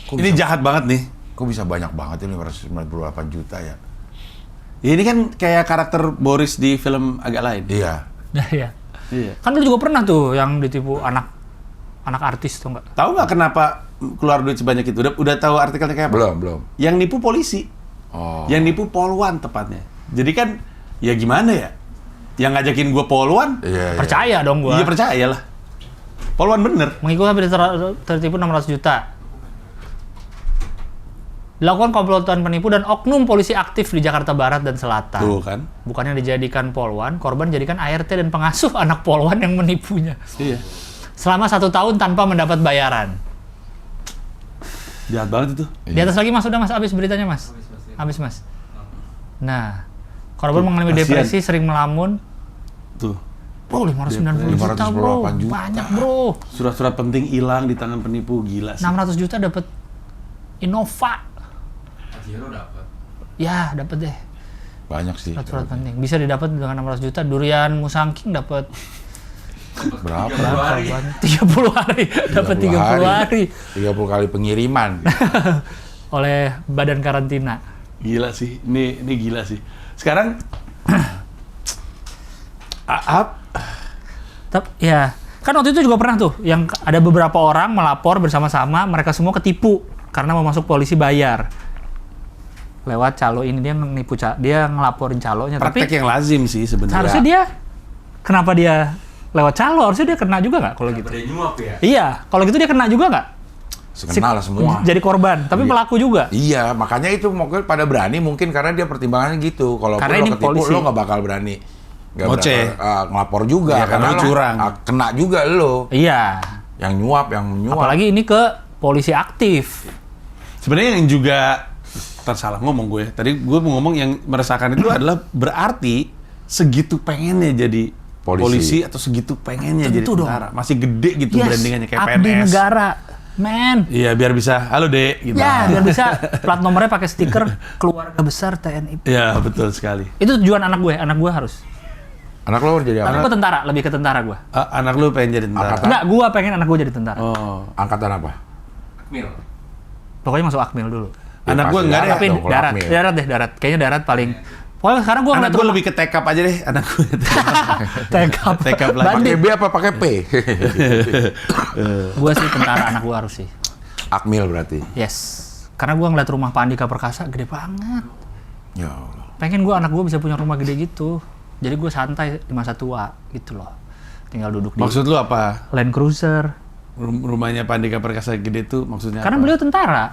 Ini jahat banget nih. Kok bisa banyak banget ini 598 juta ya? Ini kan kayak karakter Boris di film agak lain. Iya. Iya. Iya. Kan lu juga pernah tuh yang ditipu anak artis tuh nggak? Tahu nggak kenapa keluar duit sebanyak itu? Udah tahu artikelnya kayak apa? Belum. Yang nipu polisi. Oh. Yang nipu Polwan tepatnya. Jadi kan ya gimana ya? Yang ngajakin gue Polwan, Iya. Percaya dong gua. iya percaya lah. Polwan bener. Mengikuti hampir tertipu 600 juta. Dilakukan komplotan penipu dan oknum polisi aktif di Jakarta Barat dan Selatan. Tuh kan. Bukannya dijadikan polwan, korban dijadikan ART dan pengasuh anak polwan yang menipunya. Iya. Selama 1 tahun tanpa mendapat bayaran. Jahat banget itu. Di atas lagi mas, udah mas, habis beritanya mas. Habis mas. Nah, korban mengalami kasihan. depresi, sering melamun. Tuh. Bro, 590 juta bro. 598 juta. Banyak bro. Surat-surat penting hilang di tangan penipu, gila sih. 600 juta dapat Innova. Pajero dapat. Ya, dapat deh. Banyak sih. Surat penting. Bisa didapat dengan 600 juta. Durian musangking dapat Berapa? banyak. 30 hari. Dapat 30 hari 30 kali pengiriman. oleh badan karantina. Gila sih. Ini gila sih. Sekarang Ya, kan waktu itu juga pernah tuh yang ada beberapa orang melapor bersama-sama, mereka semua ketipu karena mau masuk polisi bayar. Lewat calo ini dia menipu dia ngelaporin calonya, praktek tapi yang lazim sih sebenarnya. harusnya dia kenapa dia lewat calo? Harusnya dia kena juga nggak kalau gitu? Dia nyuap ya. Iya, kalau gitu dia kena juga nggak? Kenal semua. Jadi korban, tapi Iya. pelaku juga. Iya, makanya itu mungkin pada berani mungkin karena dia pertimbangannya gitu. Kalau Karena lo ini ketipu, polisi. lo nggak bakal berani. Nggak Ngoceh. bakal, ngelapor juga. Iya, karena lo curang. Kena juga lo. Iya. Yang nyuap. Apalagi ini ke polisi aktif. Sebenarnya yang juga tersalah ngomong gue. Tadi gue mau ngomong yang meresahkan itu adalah berarti segitu pengennya jadi polisi atau segitu pengennya jadi Tentu dong. tentara. Masih gede gitu brandingannya kayak abdi PNS. negara, men. Iya, biar bisa, halo Dek, gitu. Ya, biar bisa plat nomornya pakai stiker keluarga besar TNI. Iya, betul sekali. Itu tujuan anak gue harus. Anak lo jadi Anak apa? gue tentara, lebih ke tentara gue. Anak lu pengen jadi tentara. Angkatan. Enggak, gue pengen anak gue jadi tentara. Oh. Angkatan apa? Mil. Pokoknya masuk Akmil dulu. Anak gue pasti enggak deh. Tapi dong kalau darat, Akmil. darat. Kayaknya darat paling. Pokoknya sekarang gue Anak gue lebih ke tekap aja deh, anak gue. tekap. Tekap lagi. Pakai B apa pakai P? Gue sih tentara, anak gue harus sih. Akmil berarti. Yes. Karena gue ngeliat rumah Pak Andika Perkasa gede banget. Ya Allah. Pengen gue anak gue bisa punya rumah gede gitu. Jadi gue santai di masa tua gitu loh. Tinggal duduk di Maksud lu apa? Land Cruiser. Rumahnya Pak Andika Perkasa gede tuh maksudnya Karena apa? beliau tentara.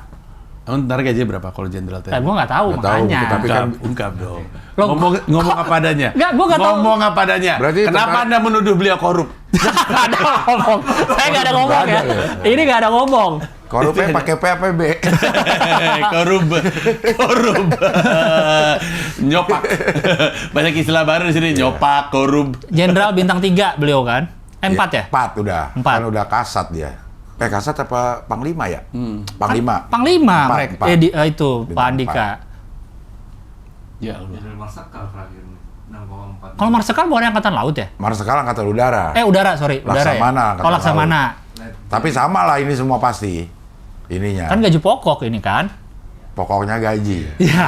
Ntar gajinya berapa kalau jenderal TNI? Gue nggak tahu Nggak tahu, makanya. tapi kan ungkap dong. Lo- Ngomong apa adanya. Nggak, gua nggak tahu. Ngomong apa adanya. Berarti Kenapa tentara- Anda menuduh beliau korup? Nggak ada ngomong. Saya nggak ada ngomong Nggak ya. ada Ini nggak ada ngomong. Korupnya pakai P apa B? korup. Nyopak. Banyak istilah baru di sini, nyopak, korup. Jenderal bintang 3 beliau kan? 4 ya? 4 udah. 4. Kan udah kasat dia. Kasat apa Panglima ya? Panglima. Panglima Empat, mereka. empat. Itu Bintang Pak Andika. Ya Allah. Jenderal Marsikal terakhir nih, 6,4. Kalau Marsikal bukan angkatan laut ya? Marsikal Angkatan Udara. Udara, sorry. Udara Laksamana, ya? Angkatan Laksamana. Tapi sama lah ini semua pasti. Ininya. Kan gaji pokok ini kan? Pokoknya gaji. Iya.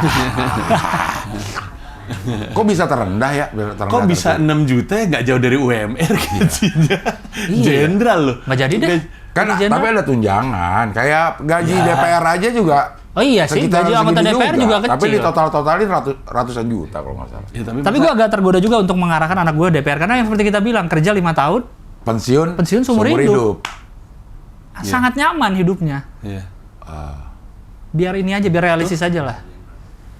Kok bisa terendah ya? Terendah Kok bisa 6 juta ya nggak jauh dari UMR gajinya? Iya. Jenderal loh. Nggak jadi deh. Kan Jadi jenderal. tapi ada tunjangan. Kayak gaji DPR aja juga. Oh iya sih, sekitar gaji anggota segitu DPR juga kecil. Tapi di totalin ratusan juta kalau nggak salah. Ya, Tapi gue agak tergoda juga untuk mengarahkan anak gue DPR karena yang seperti kita bilang kerja 5 tahun Pensiun seumur hidup. Iya. Sangat nyaman hidupnya. Iya. Biar ini aja, biar realistis aja lah.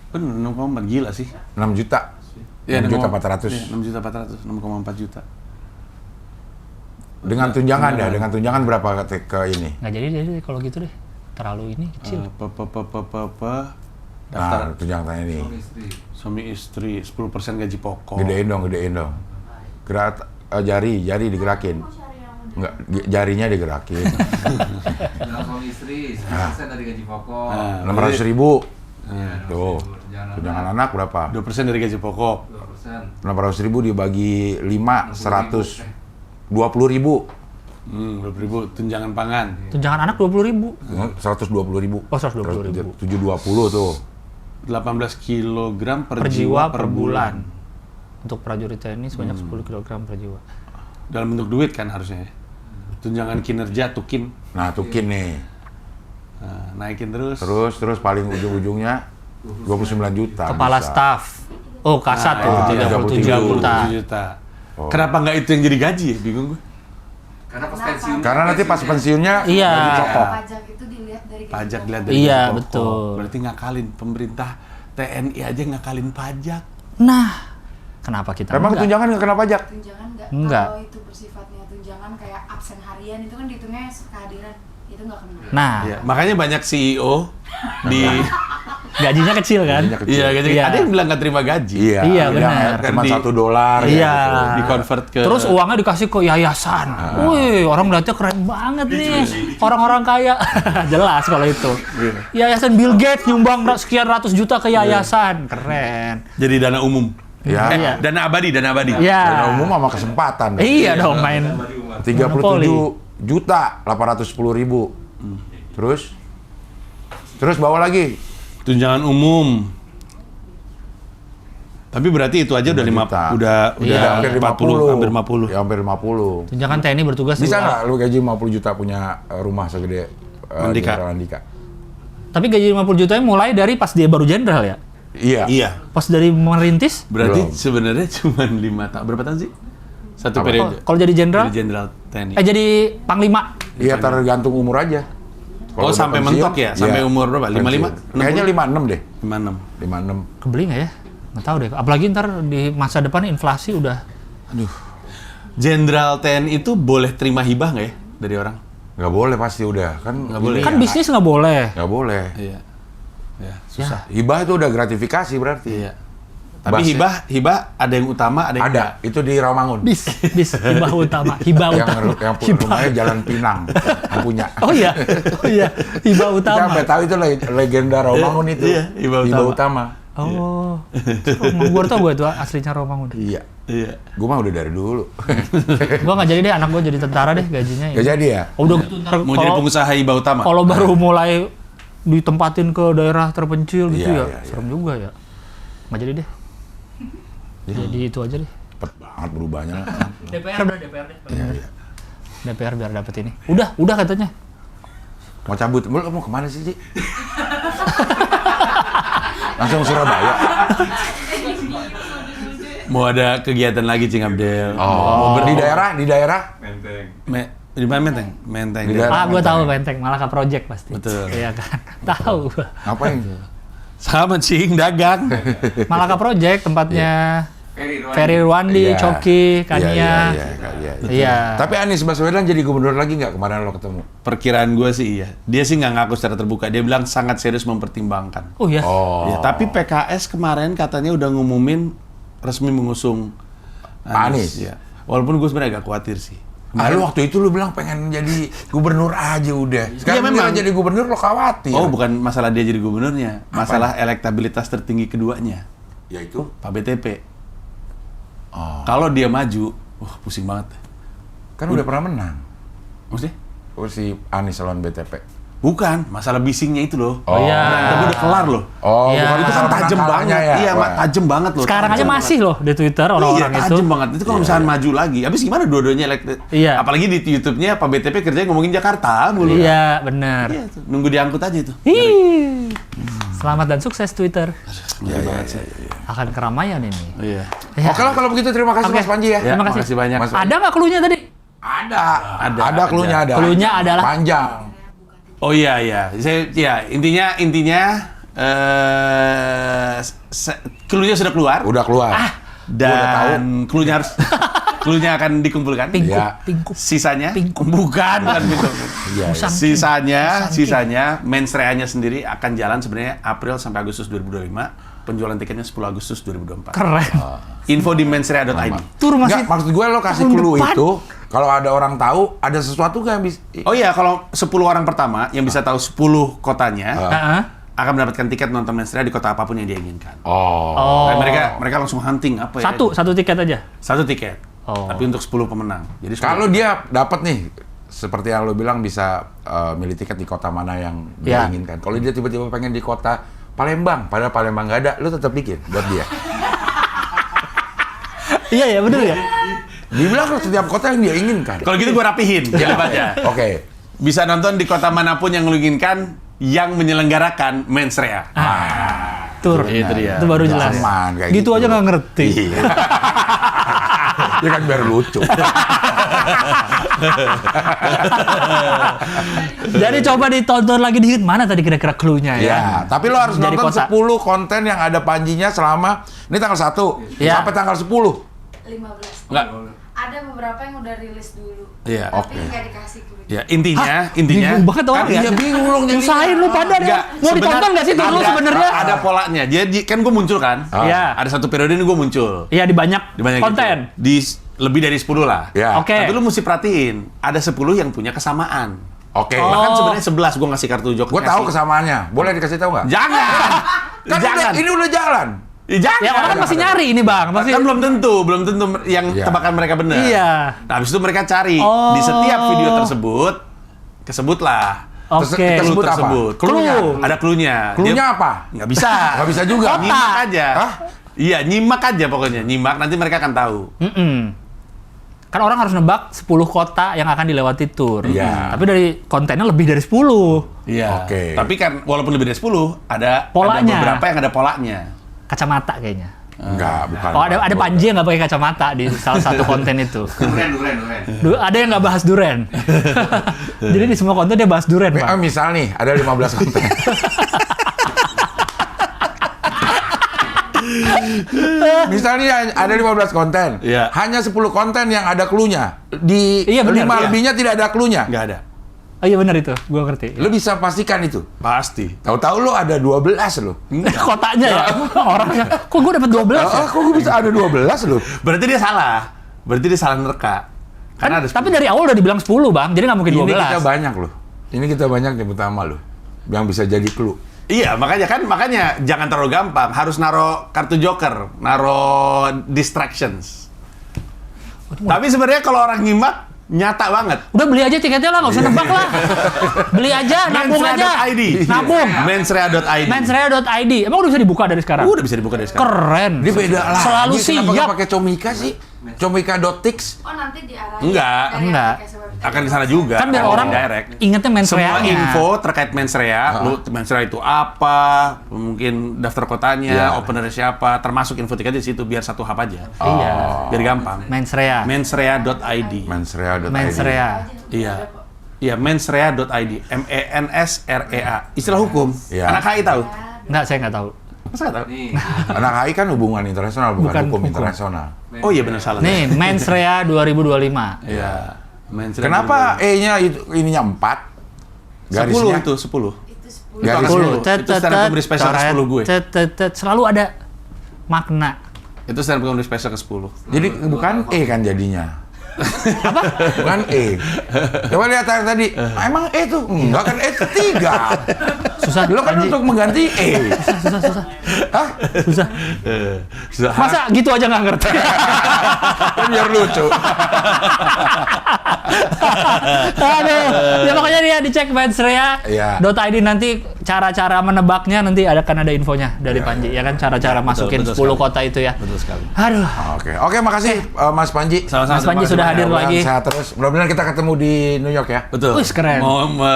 Bener, 6,4 gila sih. 6 juta. Iya, 6 juta 400. Iya, 6 juta 400, 6,4 juta. Dengan tunjangan ya, dengan tunjangan berapa ke ini? Nggak jadi deh kalau gitu deh. Terlalu ini kecil. Daftar Nah, tunjangan ini. suami istri 10% gaji pokok. Gedein dong. Jari digerakin. Enggak, jarinya digerakin. Jangan suami istri, 10% dari gaji pokok. 600.000. Tuh. Tunjangan anak berapa? 2% dari gaji pokok. 2%. 600.000 dibagi 5, 120.000. 20.000 tunjangan pangan. Tunjangan anak 20.000. 120.000. Oh, 120.000. 720 tuh. 18 kg per Per jiwa jiwa per bulan. Untuk prajurit TNI sebanyak 10 kg per jiwa. Dalam bentuk duit kan harusnya. Tunjangan kinerja tukin. Nah, tukin nih. Nah, naikin terus. Terus paling ujung-ujungnya 29 juta. Kepala bisa. staf. Oh, kasat tuh, iya, 37 37 juta. Oh. Kenapa nggak itu yang jadi gaji ya? Bingung gue. Karena pas pensiun. Karena nanti pas pensiunnya Iya. gaji pokok. Pajak itu dilihat dari gaji Pajak pokok. lihat dari Iya, gaji pokok. betul. Berarti ngakalin pemerintah TNI aja ngakalin pajak. Nah, kenapa kita Emang enggak? tunjangan nggak kena pajak? Tunjangan Enggak. kalau itu bersifatnya tunjangan kayak absen harian itu kan dihitungnya kehadiran itu nggak kena. Nah, Iya, makanya banyak CEO di gajinya kecil kan? Gajinya kecil. iya, gaji. Iya. Ada yang bilang nggak terima gaji. Iya, Iya, bilang benar. Cuma Kan di- $1 Iya. gitu. Di convert ke Terus uangnya dikasih ke yayasan. Wih, orang lihatnya keren banget nih. Orang-orang kaya. Jelas kalau itu. Yayasan Bill Gates nyumbang sekian ratus juta ke yayasan. Keren. jadi dana umum. Ya. Iya. Dana abadi. Iya. Dana umum sama kesempatan. Iya dong main. 37 juta 810.000. Terus bawa lagi. Tunjangan umum. Tapi berarti itu aja udah 5 lima, juta. udah Iya. hampir 40, 50. hampir 50. Ya, hampir 50. Tunjangan TNI bertugas di Bisa luar. nggak lu gaji 50 juta punya rumah segede Andika. Jenderal Andika? Tapi gaji 50 jutanya mulai dari pas dia baru jenderal ya. Iya. Iya. Pas dari merintis. Berarti Belum. sebenarnya cuma 5 tahun. Berapa tahun sih? Satu Apa? periode. Kalau jadi jenderal, Jadi jenderal TNI. jadi panglima. Iya, tergantung umur aja. Kalau Oh, udah sampai pensiun, mentok ya? Sampai umur berapa? 55? pensiun. Kayaknya 56 deh. 56. 56. Kebeli nggak ya? Nggak tahu deh. Apalagi ntar di masa depan inflasi udah. Jenderal TNI itu boleh terima hibah nggak ya dari orang? Nggak boleh pasti udah. Kan Nggak boleh. Kan bisnis nggak boleh. Nggak boleh. Iya. Ya, susah. Hibah itu udah gratifikasi berarti. Iya. Tapi Bahasa- hibah ada yang utama, ada yang Ada. Itu di Rawamangun. Bis hibah utama, hibah utama. yang rumahnya Jalan Pinang. Yang punya. Oh iya, hibah Kita utama. sampai tahu itu legenda Rawamangun itu. Iya, hibah utama. Oh, Romangun. Gua tau gue itu aslinya Romangun. Iya. Iya. Gue mah udah dari dulu. Gua nggak jadi deh, anak gua jadi tentara deh gajinya. Gak jadi ya? Oh, udah gitu ntar Mau jadi pengusaha hibah utama. kalau baru mulai ditempatin ke daerah terpencil gitu Iya, ya, iya, serem juga ya. Nggak jadi deh. Jadi itu aja deh. Cepet banget berubahnya. DPR udah DPR deh. Iya, iya. DPR biar dapet ini. Udah katanya. Mau cabut, lu mau kemana sih, Ci? Langsung Surabaya. Mau ada kegiatan lagi Cing Abdel. Oh, di daerah? Menteng. Di mana Menteng? Menteng. Di Depok. daerah Gue tahu Menteng. Menteng, Malaka Project pasti. Betul. Iya kan. Tahu gua. Ngapain? Sama cing dagang. Malaka Project tempatnya Ferry Ruandi. Ferry Ruandi, Iya. Coki, Kania. Iya. Iya. Tapi Anies Baswedan jadi gubernur lagi nggak kemarin lo ketemu? Perkiraan gue sih iya. Dia sih nggak ngaku secara terbuka. Dia bilang sangat serius mempertimbangkan. Oh ya. Oh. Ya, tapi PKS kemarin katanya udah ngumumin resmi mengusung Anies. Ya. Walaupun gue sebenarnya agak khawatir sih. Lu waktu itu lu bilang pengen jadi gubernur aja udah. Sekarang memang. dia jadi gubernur lo khawatir. Oh, bukan masalah dia jadi gubernurnya, masalah elektabilitas tertinggi keduanya, Yaitu? Pak BTP. Oh. Kalau dia maju, pusing banget. Kan udah pernah menang. Maksudnya? Oh, si Anies lawan BTP. Bukan, masalah bisingnya itu loh. Oh. iya. Berantem udah kelar loh. Oh, Iya. bukan Itu kan menang tajam kalahnya banget. ya? Iya, Wah. tajam banget loh. Sekarang aja Tajam masih banget. loh di Twitter orang-orang Iya, itu. tajam banget. Itu kalau misalnya maju lagi. Habis gimana dua-duanya Iya. Apalagi di YouTube-nya Pak BTP kerjanya ngomongin Jakarta mulu. Iya, benar. Iya, tuh. Nunggu diangkut aja itu. Hi. Selamat dan sukses Twitter. Iya banget sih. Akan keramaian ini. Iya. Ya. Oke lah kalau begitu terima kasih Oke. Mas Panji ya. Ya, Terima kasih. makasih banyak. Mas- Ada nggak cluenya tadi? Ada cluenya ada. Cluenya adalah- panjang. Oh iya. Intinya cluenya sudah keluar. Udah keluar. Dan Gua udah tahu. cluenya harus cluenya akan dikumpulkan. Pingkup, Iya. pingkup. Sisanya Pingkup. bukan gitu. Iya. Musang. Sisanya mensreanya sendiri akan jalan sebenarnya April sampai Agustus 2025. Penjualan tiketnya 10 Agustus 2024. Keren. Info di mensrea.id. Tur masih. Enggak, maksud gue lo kasih tahun clue depan. itu kalau ada orang tahu ada sesuatu nggak yang bisa. Oh iya, kalau 10 orang pertama yang bisa tahu 10 kotanya Heeh. akan mendapatkan tiket nonton mensrea di kota apapun yang dia inginkan. Oh. Oh. Nah, mereka langsung hunting apa ya? Satu tiket aja. Satu tiket. Oh. Tapi untuk 10 pemenang. Jadi 10. Kalau dia dapat nih seperti yang lo bilang bisa milih tiket di kota mana yang dia Ya. inginkan. Kalau dia tiba-tiba pengen di kota Palembang, padahal Palembang nggak ada, lo tetap bikin buat dia. Iya ya, bener ya. Dibilang lo setiap kota yang dia inginkan. Kalau gitu gue rapihin jawabannya. Oke. Bisa nonton di kota manapun yang lu inginkan yang menyelenggarakan mensrea. Tur. Itu dia. Itu baru jelas. Aman, kayak Gitu gitu. aja nggak ngerti. Iya. Ya kan biar lucu. Jadi coba ditonton lagi dikit, mana tadi kira-kira cluenya ya? Ya, tapi lo harus Jadi nonton kota. 10 konten yang ada Panjinya selama ini tanggal 1 Ya. sampai tanggal 10. 15. Enggak. Ada beberapa yang udah rilis dulu. Iya. Tapi Oke. nggak dikasih clue. Ya, intinya Bingung banget orang kan ya. Iya bingung lo jadinya. Nyusahin lu pada deh. Enggak, Mau ditonton nggak sih tur lu ada- sebenarnya? Ada polanya. Jadi kan gue muncul kan. Iya. Ada satu periode ini gue muncul. Iya di banyak Di banyak konten. gitu. Di lebih dari 10 lah. Ya. Oke. Tapi lu mesti perhatiin, ada 10 yang punya kesamaan. Oke. Bahkan Oh. sebenarnya 11 gue ngasih kartu joker. Gue tahu kesamaannya. Boleh dikasih tahu nggak? Jangan. Kan Jangan. ini udah jalan. Jangan. Ya orang kan masih nyari ini bang, masih. Kan belum tentu yang Iya. tebakan mereka benar. Iya. Nah, habis itu mereka cari Oh. di setiap video tersebut kesebutlah. Oke. Tersebut apa? Tersebut. Cluenya. Ada cluenya. Cluenya Dia- apa? Nggak bisa. Nggak bisa juga. Kota. Nyimak aja. Hah? Iya, nyimak aja pokoknya. Nyimak nanti mereka akan tahu. Kan orang harus nebak 10 kota yang akan dilewati tur. Iya. Tapi dari kontennya lebih dari 10. Iya. Oke. Tapi kan walaupun lebih dari 10, ada Polanya. beberapa yang ada polanya. Kacamata kayaknya. Enggak, bukan. Oh ada Panji yang nggak pakai kacamata di salah satu konten itu. Duren. Ada yang nggak bahas duren. Jadi di semua konten dia bahas duren, Pak. Misal nih, ada 15 konten. Misalnya ada 15 konten. Iya. Hanya 10 konten yang ada cluenya. Di Iya, benar, 5 iya. lebihnya tidak ada cluenya. Nggak ada. Oh iya benar itu, gua ngerti. Lo bisa pastikan itu. Pasti. Tahu-tahu lo ada 12 lo. Kotanya ya, orangnya. Kok gua dapat 12 ya? Kok gue bisa ada 12 lo? Berarti dia salah. Berarti dia salah nerka. Karena ada Tapi dari awal udah dibilang 10, Bang. Jadi nggak mungkin Ini 12. kita banyak loh. Ini kita banyak nyebut nama lo. Yang bisa jadi clue. Iya, makanya jangan terlalu gampang. Harus naro kartu joker, naro distractions. Tapi sebenarnya kalau orang nyimak nyata banget. Udah beli aja tiketnya lah, nggak usah nebak lah. Beli aja, nabung aja. Mensrea.id. Nabung. Mensrea.id. Mensrea.id. Emang udah bisa dibuka dari sekarang? Udah bisa dibuka dari sekarang. Keren. Dia beda lah. Selalu Kenapa nggak siap. pakai Comika sih? Comika.tix. Oh nanti diarahin Enggak. dari Enggak. aplikasi website. akan ke sana juga. Kan biar orang direct. ingetnya mensreanya. Semua info terkait mensrea, lu mensrea itu apa, mungkin daftar kotanya, Iya. openernya siapa, termasuk info tiketnya di situ biar satu hub aja. Iya. Biar gampang. Mensrea. Mensrea.id. Mensrea.id. Mensrea. Iya. Iya, mensrea.id. MENSREA. Istilah hukum. Iya. Anak HI tahu? Enggak, saya nggak tahu. Masa nggak tahu? Nih, Anak HI kan hubungan internasional, bukan Bukan hukum hukum. internasional. Oh iya benar salah. Nih, Mensrea 2025. Iya. Mensrea Kenapa E-nya itu ininya 4? 10 Garisnya itu 10. Itu 10. Garisnya. Itu stand up comedy special ke-10 gue. Selalu ada makna. Itu stand up comedy special ke-10. Jadi bukan E kan jadinya. Apa? Bukan E. Coba lihat tadi. Emang E tuh? Enggak kan E itu 3. Susah. Lo kan Panji. untuk mengganti E. Susah. Hah? Susah. Masa gitu aja nggak ngerti? Kan biar lucu. Aduh. Ya makanya dia dicek Mensrea. Iya. .id nanti cara-cara menebaknya nanti akan ada infonya dari Panji. Ya kan cara-cara masukin betul 10 sekali. kota itu ya. Betul sekali. Aduh. Oke, makasih Mas Panji. Sama-sama. Mas Panji terima sudah kasih hadir banyak. lagi. Sehat terus. Mudah-mudahan kita ketemu di New York ya. Betul. Wih, keren.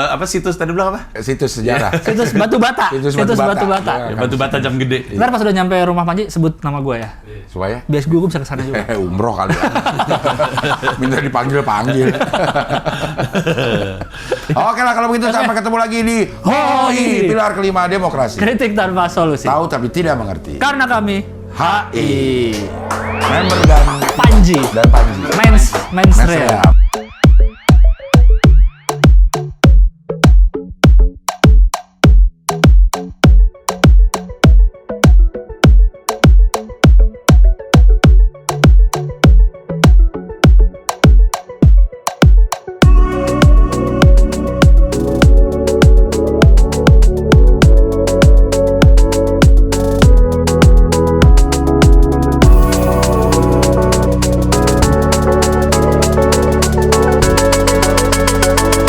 Apa situs tadi bilang apa? Situs sejarah. Situs Batu Bata. Situs Situs Batu Batu Bata. Bata. Ya. Batu bata jam gede. Ntar pas udah nyampe rumah Panji sebut nama gue ya. Supaya Bias gue bisa kesana juga. umroh kali ya. Minta dipanggil-panggil. Oke lah kalau begitu sampai ketemu lagi di HOI, pilar kelima demokrasi. Kritik tanpa solusi. Tahu tapi tidak mengerti. Karena kami HI. Member dan Panji. Panji. Mensrea. Mensrea.